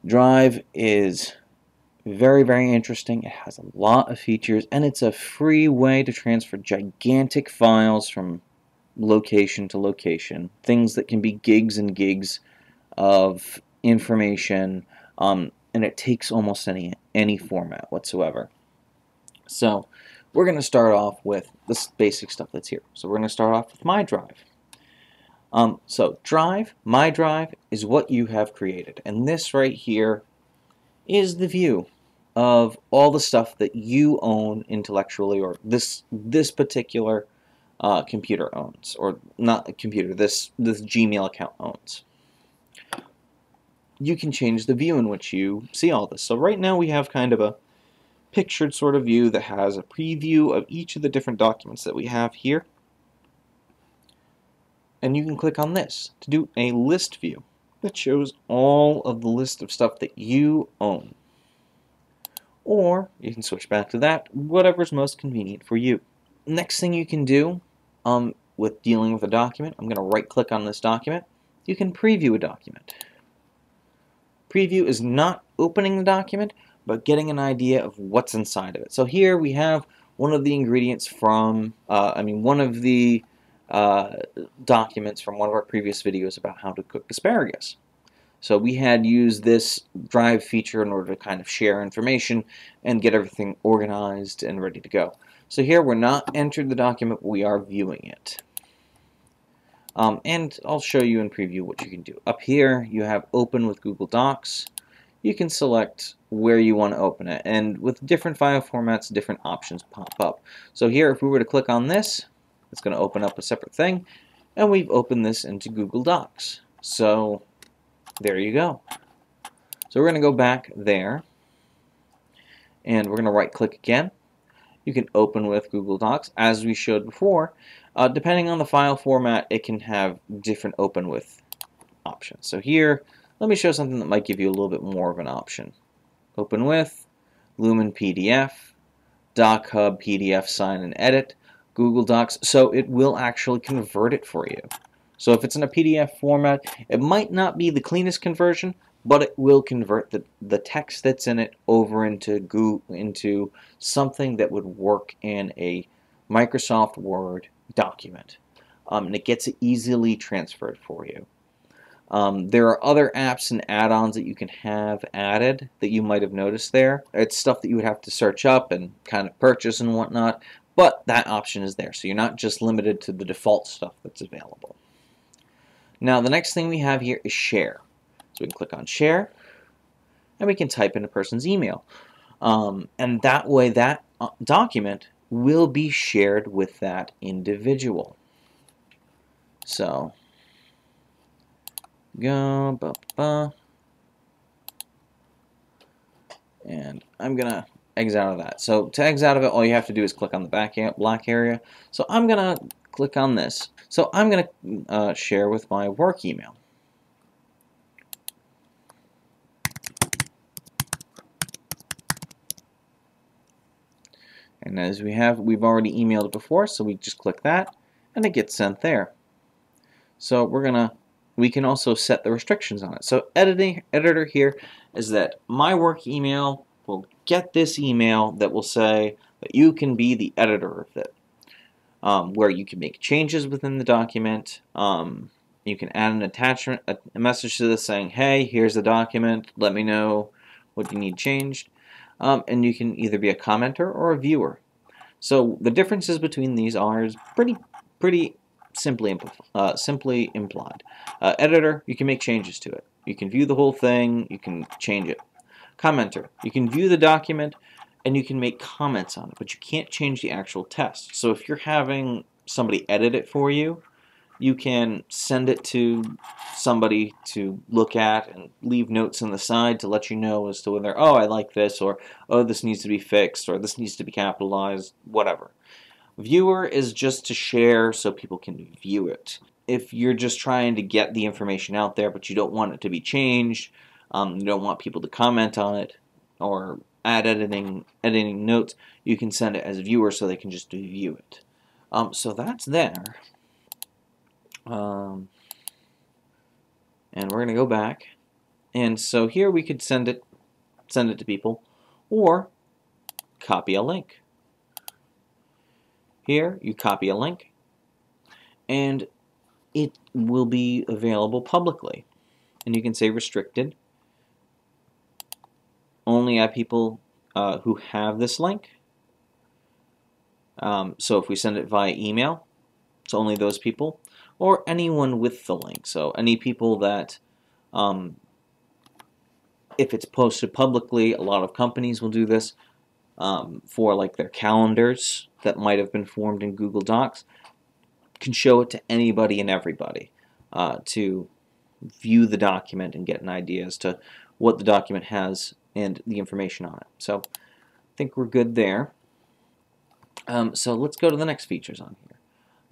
Drive is very, very interesting. It has a lot of features, and it's a free way to transfer gigantic files from location to location. Things that can be gigs and gigs of information, and it takes almost any format whatsoever. So we're going to start off with this basic stuff that's here. So we're going to start off with My Drive. So Drive, My Drive, is what you have created, and this right here is the view of all the stuff that you own intellectually, or this particular computer owns, or not a computer, this Gmail account owns. You can change the view in which you see all this. So right now we have kind of a pictured sort of view that has a preview of each of the different documents that we have here. And you can click on this to do a list view that shows all of the list of stuff that you own. Or you can switch back to that, whatever's most convenient for you. Next thing you can do with dealing with a document, I'm going to right click on this document. You can preview a document. Preview is not opening the document, but getting an idea of what's inside of it. So here we have one of the ingredients from, one of the documents from one of our previous videos about how to cook asparagus. So we had used this Drive feature in order to kind of share information and get everything organized and ready to go. So here we're not entered the document, but we are viewing it. And I'll show you in preview what you can do. Up here you have Open with Google Docs. You can select where you want to open it, and with different file formats, different options pop up. So here, if we were to click on this, it's going to open up a separate thing, and we've opened this into Google Docs. So there you go. So we're going to go back there, and we're going to right click again. You can open with Google Docs, as we showed before. Depending on the file format, it can have different open with options. So here, let me show something that might give you a little bit more of an option. Open with, Lumen PDF, Doc Hub PDF sign and edit, Google Docs. So it will actually convert it for you. So if it's in a PDF format, it might not be the cleanest conversion, but it will convert the text that's in it over into something that would work in a Microsoft Word document. And it gets it easily transferred for you. There are other apps and add-ons that you can have added that you might have noticed there. It's stuff that you would have to search up and kind of purchase and whatnot, but that option is there, so you're not just limited to the default stuff that's available. Now the next thing we have here is Share. So we can click on Share, and we can type in a person's email. And that way that document will be shared with that individual. So go, and I'm gonna exit out of that. So to exit out of it, all you have to do is click on the black area. So I'm gonna click on this. So I'm gonna share with my work email. And as we've already emailed it before, so we just click that, and it gets sent there. So we can also set the restrictions on it. So editor here is that my work email will get this email that will say that you can be the editor of it, where you can make changes within the document. You can add an attachment, a message to this saying, hey, here's the document, let me know what you need changed. And you can either be a commenter or a viewer. So the differences between these are pretty simply implied. Editor, you can make changes to it. You can view the whole thing, you can change it. Commenter, you can view the document and you can make comments on it, but you can't change the actual text. So if you're having somebody edit it for you, you can send it to somebody to look at and leave notes on the side to let you know as to whether, oh, I like this, or oh, this needs to be fixed, or this needs to be capitalized, whatever. Viewer is just to share so people can view it. If you're just trying to get the information out there but you don't want it to be changed, you don't want people to comment on it or add editing notes, you can send it as a viewer so they can just view it. So that's there. And we're going to go back, and so here we could send it to people, or copy a link. Here you copy a link, and it will be available publicly, and you can say restricted, only at people who have this link. So if we send it via email, it's only those people, or anyone with the link. So any people that, if it's posted publicly, a lot of companies will do this for like their calendars that might have been formed in Google Docs, can show it to anybody and everybody to view the document and get an idea as to what the document has and the information on it. So I think we're good there. So let's go to the next features on here.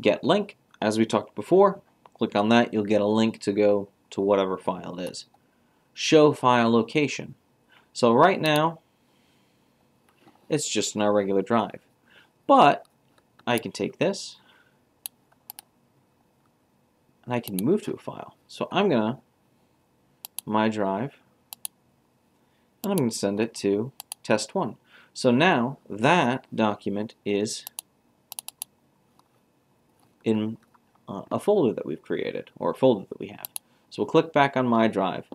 Get link. As we talked before, click on that, you'll get a link to go to whatever file it is. Show file location. So right now, it's just in our regular drive. But I can take this, and I can move to a file. So I'm going to, my drive, and I'm going to send it to test1. So now that document is in a folder that we've created, or a folder that we have. So we'll click back on my drive.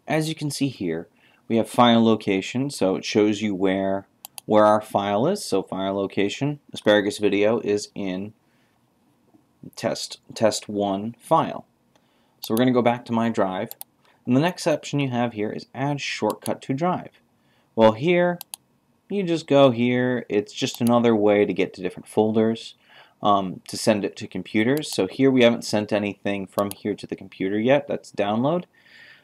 As you can see here, we have file location, so it shows you where our file is. So file location, asparagus video is in test1 file. So we're going to go back to my drive, and the next option you have here is add shortcut to drive. Well, here you just go here. It's just another way to get to different folders. To send it to computers. So here we haven't sent anything from here to the computer yet. That's download.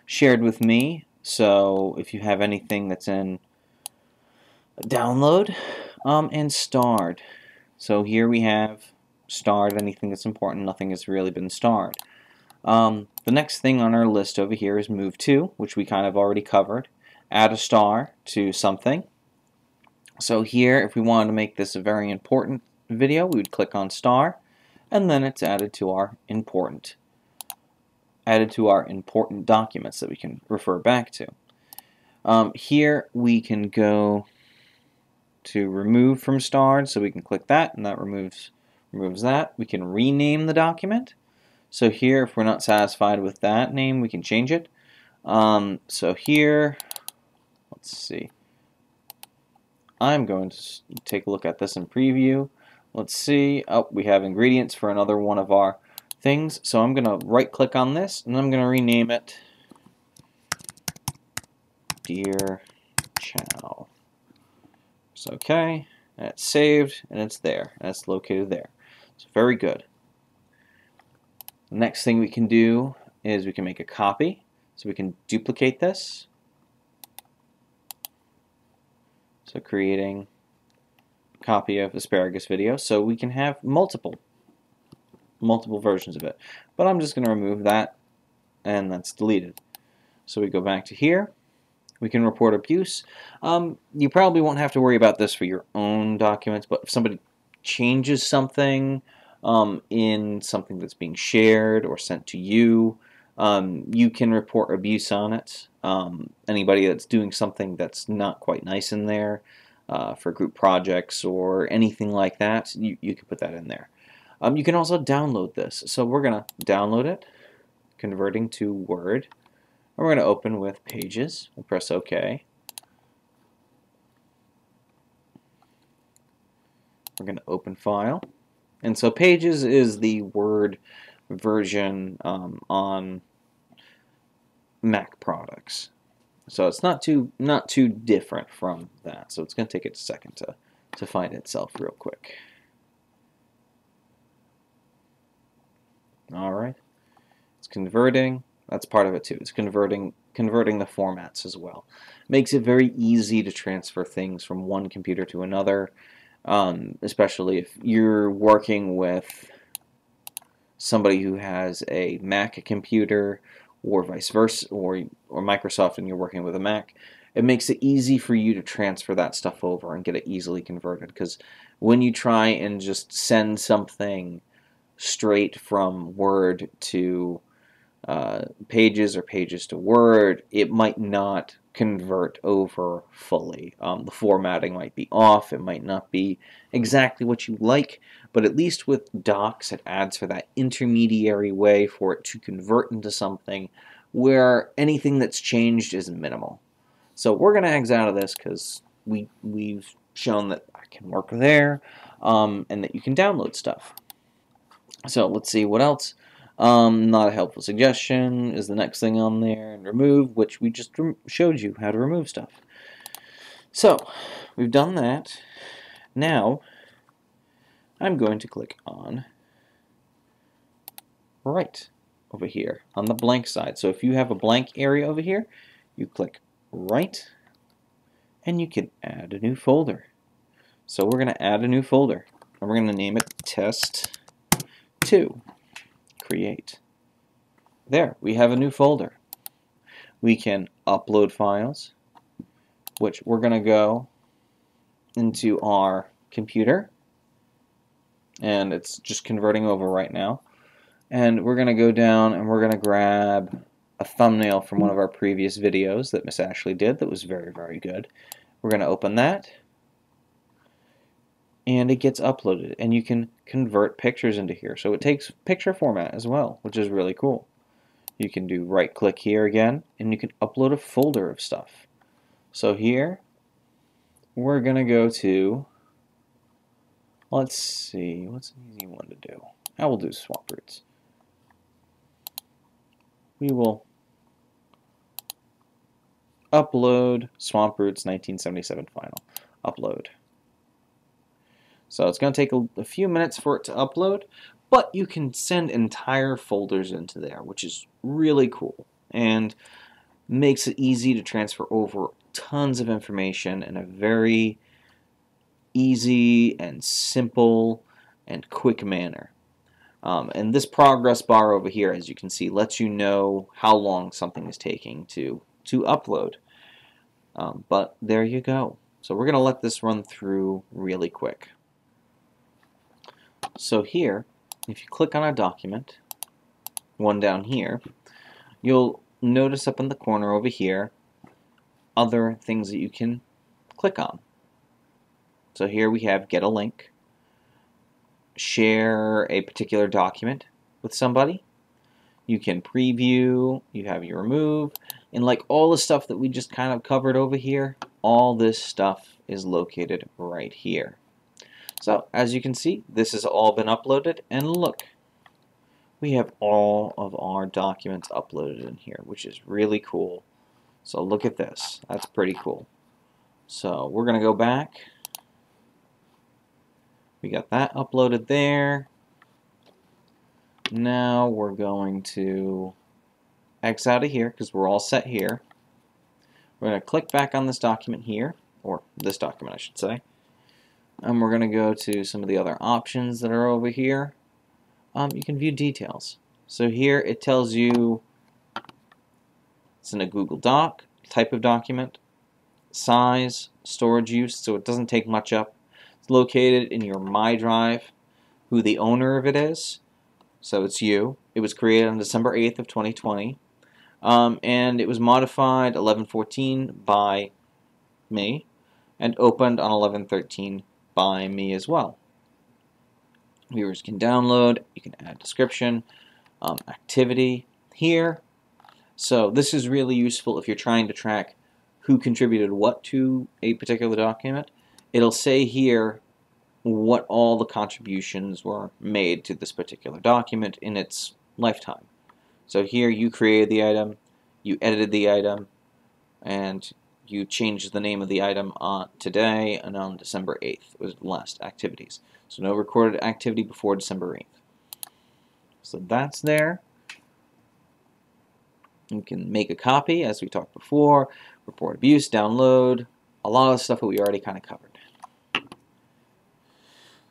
Shared with me. So if you have anything that's in download, and starred. So here we have starred, anything that's important. Nothing has really been starred. The next thing on our list over here is move to, which we kind of already covered. Add a star to something. So here, if we wanted to make this a very important video, we would click on star, and then it's added to our important documents that we can refer back to. Here we can go to remove from starred, so we can click that, and that removes that. We can rename the document. So here, if we're not satisfied with that name, we can change it. So here, let's see. I'm going to take a look at this in preview. Let's see. Oh, we have ingredients for another one of our things. So I'm going to right-click on this, and I'm going to rename it Dear Chow. It's okay, and it's saved, and it's there, and it's located there. So very good. The next thing we can do is we can make a copy. So we can duplicate this. So creating a copy of asparagus video, so we can have multiple versions of it. But I'm just going to remove that, and that's deleted. So we go back to here. We can report abuse. You probably won't have to worry about this for your own documents, but if somebody changes something in something that's being shared or sent to you, you can report abuse on it. Anybody that's doing something that's not quite nice in there for group projects or anything like that, you can put that in there. You can also download this. So we're going to download it, converting to Word. And we're going to open with Pages. We'll press OK. We're going to open file. And so Pages is the Word version on Mac products. So it's not too different from that. So it's going to take it a second to find itself real quick. All right. It's converting. That's part of it too. It's converting the formats as well. Makes it very easy to transfer things from one computer to another, especially if you're working with somebody who has a Mac computer or vice versa, or Microsoft and you're working with a Mac. It makes it easy for you to transfer that stuff over and get it easily converted, because when you try and just send something straight from Word to Pages or Pages to Word, it might not convert over fully. The formatting might be off, it might not be exactly what you like, but at least with Docs it adds for that intermediary way for it to convert into something where anything that's changed is minimal. So we're going to exit out of this because we've shown that I can work there, and that you can download stuff. So let's see what else. Not a helpful suggestion is the next thing on there, and remove, which we just showed you how to remove stuff. So we've done that. Now I'm going to click on right over here on the blank side. So if you have a blank area over here, you click right and you can add a new folder. So we're going to add a new folder and we're going to name it Test 2. Create. There, we have a new folder. We can upload files, which we're going to go into our computer, and it's just converting over right now. And we're going to go down and we're going to grab a thumbnail from one of our previous videos that Miss Ashley did that was very, very good. We're going to open that, and it gets uploaded, and you can convert pictures into here. So it takes picture format as well, which is really cool. You can do right click here again, and you can upload a folder of stuff. So here we're going to go to, let's see, what's an easy one to do? I will do Swamp Roots. We will upload Swamp Roots 1977 final. Upload. So it's going to take a few minutes for it to upload, but you can send entire folders into there, which is really cool and makes it easy to transfer over tons of information in a very easy and simple and quick manner. And this progress bar over here, as you can see, lets you know how long something is taking to upload. But there you go. So we're going to let this run through really quick. So here, if you click on a document, one down here, you'll notice up in the corner over here other things that you can click on. So here we have get a link, share a particular document with somebody, you can preview, you have your remove, and like all the stuff that we just kind of covered over here, all this stuff is located right here. So as you can see, this has all been uploaded, and look, we have all of our documents uploaded in here, which is really cool. So look at this, that's pretty cool. So we're going to go back. We got that uploaded there. Now we're going to X out of here because we're all set here. We're going to click back on this document here, or this document I should say, and we're going to go to some of the other options that are over here. You can view details. So here it tells you it's in a Google Doc, type of document, size, storage use, so it doesn't take much up. It's located in your My Drive, who the owner of it is, so it's you. It was created on December 8th of 2020, and it was modified 11/14 by me, and opened on 11/13 by me as well. Viewers can download, you can add description, activity here. So this is really useful if you're trying to track who contributed what to a particular document. It'll say here what all the contributions were made to this particular document in its lifetime. So here you created the item, you edited the item, and you changed the name of the item on today and on December 8th was the last activities. So no recorded activity before December 8th. So that's there. You can make a copy, as we talked before, report abuse, download, a lot of stuff that we already kind of covered.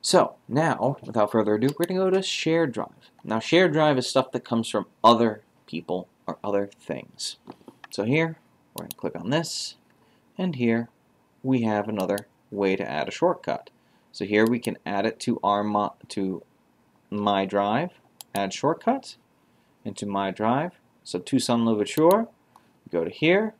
So now, without further ado, we're going to go to shared drive. Now, shared drive is stuff that comes from other people or other things. So here, we're going to click on this, and here we have another way to add a shortcut. So here we can add it to My Drive, add shortcut into My Drive. So Tucson Louverture, go to here,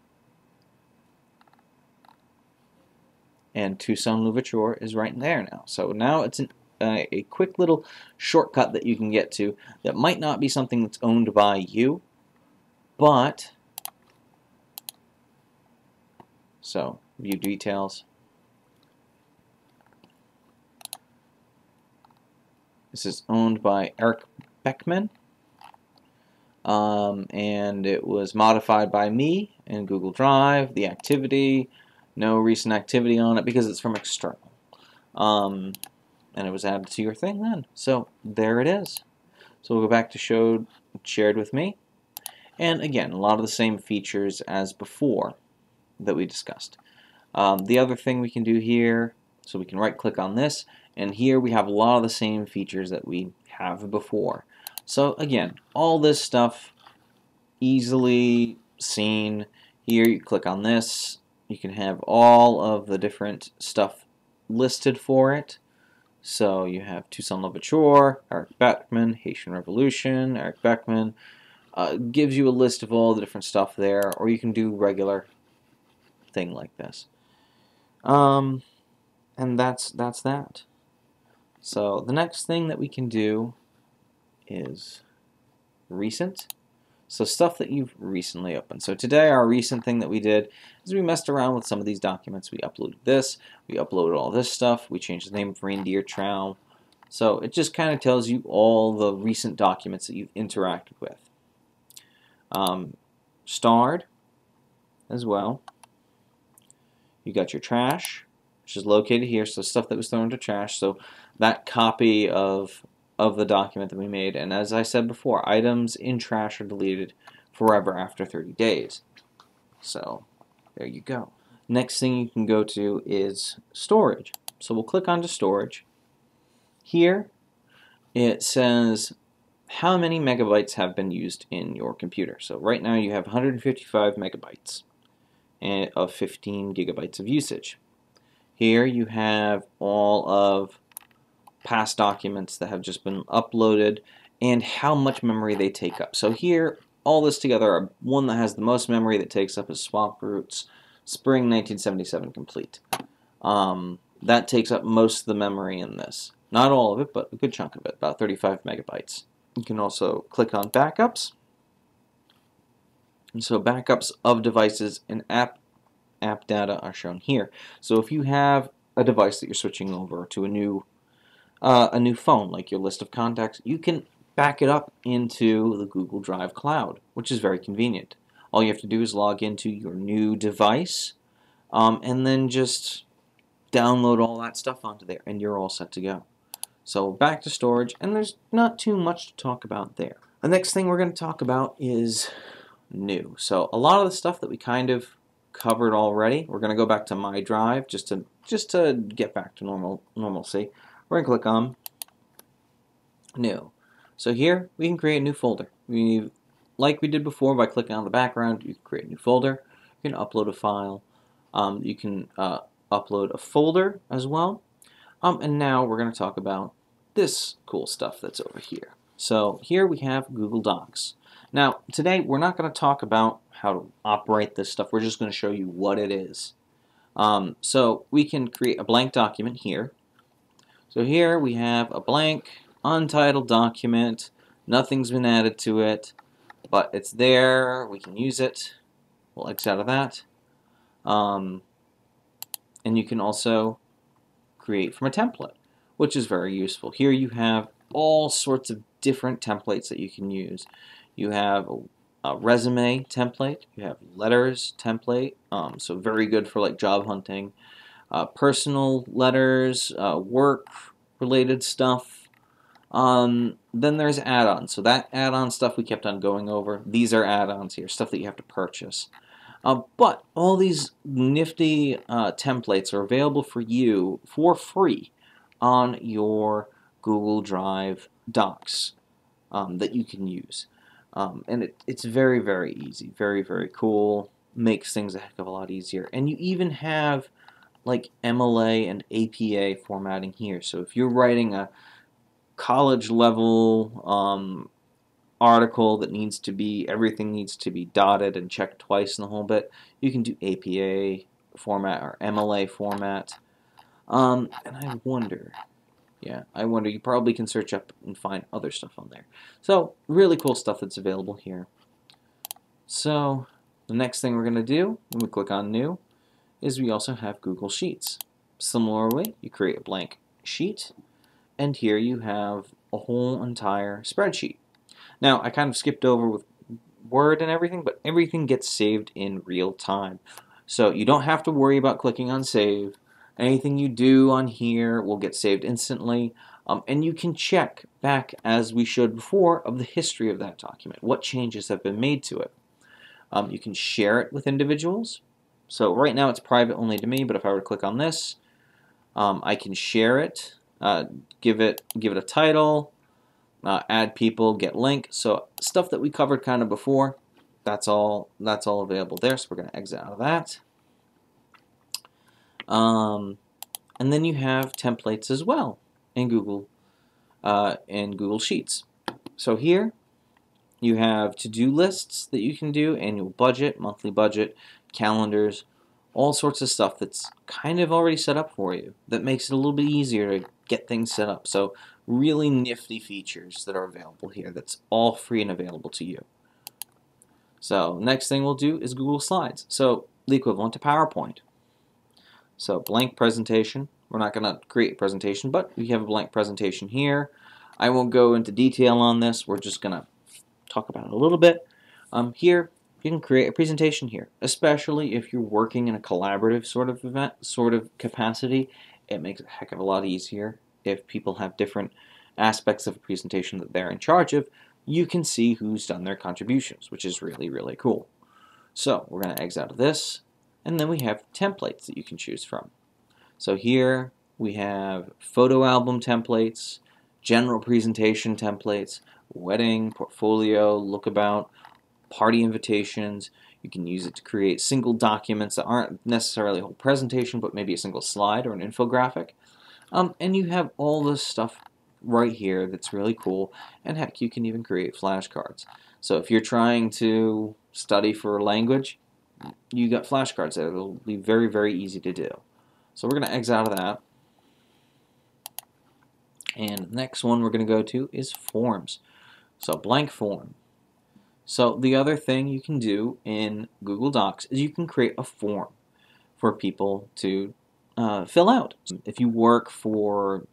and Tucson Louverture is right there now. So now it's a quick little shortcut that you can get to that might not be something that's owned by you, but so view details. This is owned by Eric Beckman. And it was modified by me in Google Drive. The activity, no recent activity on it because it's from external. And it was added to your thing then. So there it is. So we'll go back to shared with me. And again, a lot of the same features as before that we discussed. The other thing we can do here, so we can right click on this, and here we have a lot of the same features that we have before. So again, all this stuff easily seen. Here you click on this, you can have all of the different stuff listed for it. So you have Tucson Louverture, Eric Beckman, Haitian Revolution, Eric Beckman. Gives you a list of all the different stuff there, or you can do regular thing like this. And that's that. So the next thing that we can do is recent. So stuff that you've recently opened. So today our recent thing that we did is we messed around with some of these documents. We uploaded this, we uploaded all this stuff, we changed the name of Reindeer Trail. So it just kind of tells you all the recent documents that you've interacted with. Starred as well. You got your trash, which is located here, so stuff that was thrown into trash. So that copy of the document that we made, and as I said before, items in trash are deleted forever after 30 days. So there you go. Next thing you can go to is storage. So we'll click onto storage. Here it says how many megabytes have been used in your computer. So right now you have 155 megabytes of 15 gigabytes of usage. Here you have all of past documents that have just been uploaded and how much memory they take up. So here, all this together, one that has the most memory that takes up is Swamp Roots Spring 1977 Complete. That takes up most of the memory in this. Not all of it, but a good chunk of it, about 35 megabytes. You can also click on backups. And so backups of devices and app data are shown here. So if you have a device that you're switching over to a new phone, like your list of contacts, you can back it up into the Google Drive Cloud, which is very convenient. All you have to do is log into your new device, and then just download all that stuff onto there, and you're all set to go. So back to storage, and there's not too much to talk about there. The next thing we're going to talk about is new. So a lot of the stuff that we kind of covered already, we're going to go back to My Drive just to get back to normalcy. We're going to click on New. So here we can create a new folder. Like we did before by clicking on the background, you can create a new folder. You can upload a file. You can upload a folder as well. And now we're going to talk about this cool stuff that's over here. So here we have Google Docs. Now today we're not going to talk about how to operate this stuff. We're just going to show you what it is. So we can create a blank document here. So here we have a blank, untitled document. Nothing's been added to it, but it's there. We can use it. We'll X out of that. And you can also create from a template. which is very useful. Here you have all sorts of different templates that you can use. You have a resume template, you have letters template, so very good for like job hunting, personal letters, work related stuff. Then there's add-ons. So that add-on stuff we kept on going over. These are add-ons here, stuff that you have to purchase. But all these nifty templates are available for you for free on your Google Drive docs that you can use. And it's very, very easy, very, very cool, makes things a heck of a lot easier. And you even have like MLA and APA formatting here. So if you're writing a college level article that needs to be, everything needs to be dotted and checked twice in the whole bit, you can do APA format or MLA format. And I wonder, you probably can search up and find other stuff on there. So really cool stuff that's available here. So the next thing we're going to do when we click on New is we also have Google Sheets. Similarly, you create a blank sheet, and here you have a whole entire spreadsheet. Now, I kind of skipped over with Word and everything, but everything gets saved in real time. So you don't have to worry about clicking on Save. Anything you do on here will get saved instantly, and you can check back, as we showed before, of the history of that document, what changes have been made to it. You can share it with individuals. So right now it's private only to me, but if I were to click on this, I can share it, give it a title, add people, get link. So stuff that we covered kind of before, that's all available there. So we're going to exit out of that. And then you have templates as well in Google Sheets. So here you have to-do lists that you can do, annual budget, monthly budget, calendars, all sorts of stuff that's kind of already set up for you that makes it a little bit easier to get things set up. So really nifty features that are available here that's all free and available to you. So next thing we'll do is Google Slides. So the equivalent to PowerPoint. So blank presentation. We're not going to create a presentation, but we have a blank presentation here. I won't go into detail on this. We're just going to talk about it a little bit. Here, you can create a presentation here, especially if you're working in a collaborative sort of event, sort of capacity. It makes it a heck of a lot easier. If people have different aspects of a presentation that they're in charge of, you can see who's done their contributions, which is really, really cool. So we're going to exit out of this, and then we have templates that you can choose from. So here we have photo album templates, general presentation templates, wedding, portfolio, lookabout, party invitations. You can use it to create single documents that aren't necessarily a whole presentation, but maybe a single slide or an infographic. And you have all this stuff right here that's really cool. And heck, you can even create flashcards. So if you're trying to study for a language, you got flashcards there. It'll be very, very easy to do. So we're going to exit out of that. And the next one we're going to go to is forms. So blank form. So the other thing you can do in Google Docs is you can create a form for people to fill out. If you work for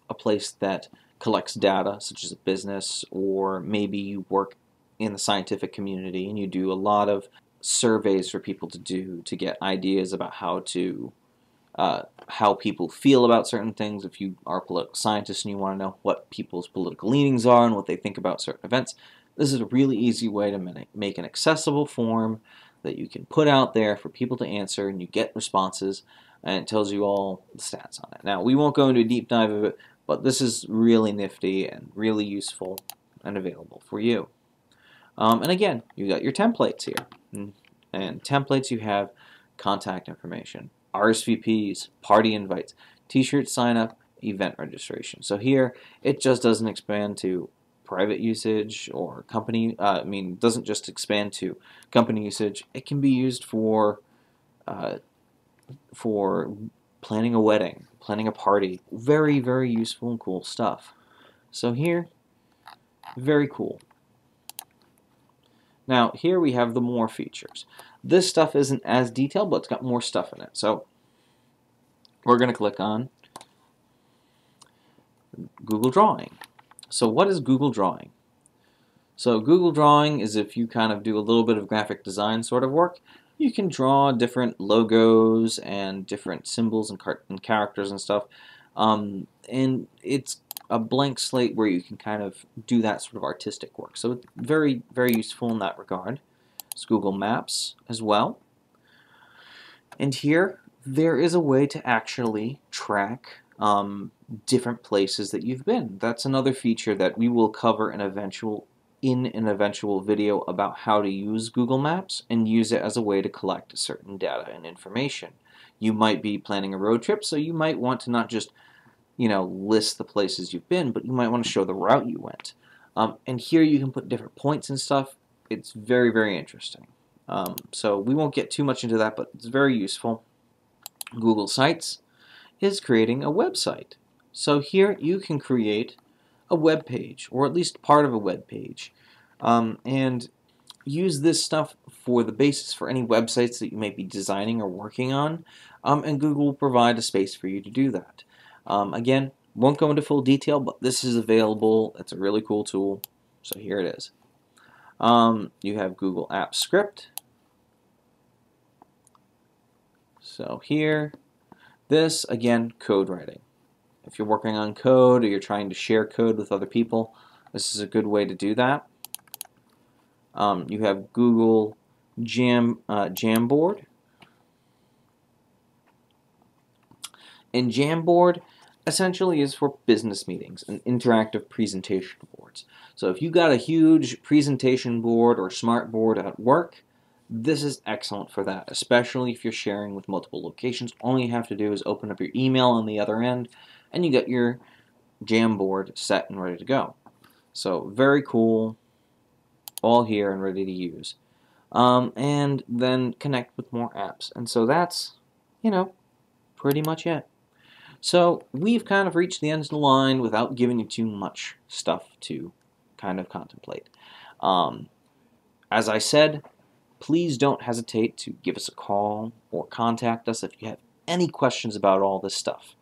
a place that collects data, such as a business, or maybe you work in the scientific community and you do a lot of surveys for people to do to get ideas about how people feel about certain things. If you are a political scientist and you want to know what people's political leanings are and what they think about certain events, this is a really easy way to make an accessible form that you can put out there for people to answer, and you get responses, and it tells you all the stats on it. Now, we won't go into a deep dive of it, but this is really nifty and really useful and available for you. And again, you got your templates here. And templates, you have contact information, RSVPs, party invites, t-shirt sign up, event registration. So here, it just doesn't expand to private usage or company, doesn't just expand to company usage. It can be used for planning a wedding, planning a party. Very, very useful and cool stuff. So here, very cool. Now, here we have the more features. This stuff isn't as detailed, but it's got more stuff in it. So we're going to click on Google Drawing. So what is Google Drawing? So Google Drawing is if you kind of do a little bit of graphic design sort of work, you can draw different logos and different symbols and characters and stuff. And it's a blank slate where you can kind of do that sort of artistic work. So it's very, very useful in that regard. It's Google Maps as well. And here, there is a way to actually track different places that you've been. That's another feature that we will cover in an eventual video about how to use Google Maps and use it as a way to collect certain data and information. You might be planning a road trip, so you might want to not just list the places you've been, but you might want to show the route you went. And here you can put different points and stuff. It's very, very interesting. So we won't get too much into that, but it's very useful. Google Sites is creating a website. So here you can create a web page, or at least part of a web page, and use this stuff for the basis for any websites that you may be designing or working on, and Google will provide a space for you to do that. Again, won't go into full detail, but this is available. It's a really cool tool, so here it is. You have Google Apps Script. So here, this, again, code writing. If you're working on code or you're trying to share code with other people, this is a good way to do that. You have Google Jamboard. And Jamboard essentially is for business meetings and interactive presentation boards. So if you got a huge presentation board or smart board at work, this is excellent for that, especially if you're sharing with multiple locations. All you have to do is open up your email on the other end, and you get your Jamboard set and ready to go. So very cool, all here and ready to use. And then connect with more apps. And so that's, pretty much it. So we've kind of reached the end of the line without giving you too much stuff to kind of contemplate. As I said, please don't hesitate to give us a call or contact us if you have any questions about all this stuff.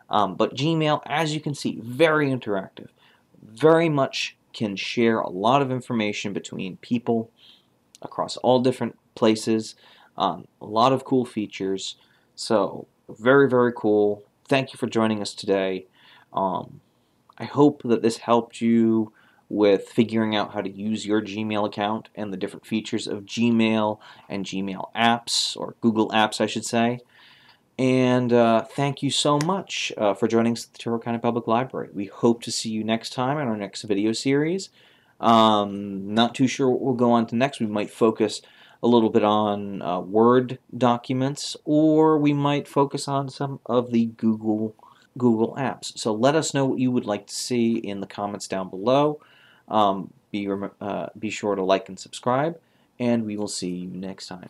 But Gmail, as you can see, very interactive. Very much can share a lot of information between people across all different places. A lot of cool features. So very, very cool. Thank you for joining us today. I hope that this helped you with figuring out how to use your Gmail account and the different features of Gmail and Gmail apps, or Google Apps, I should say. And thank you so much for joining us at the Tyrrell County Public Library. We hope to see you next time in our next video series. Not too sure what we'll go on to next. We might focus a little bit on Word documents, or we might focus on some of the Google apps. So let us know what you would like to see in the comments down below. Be sure to like and subscribe, and we will see you next time.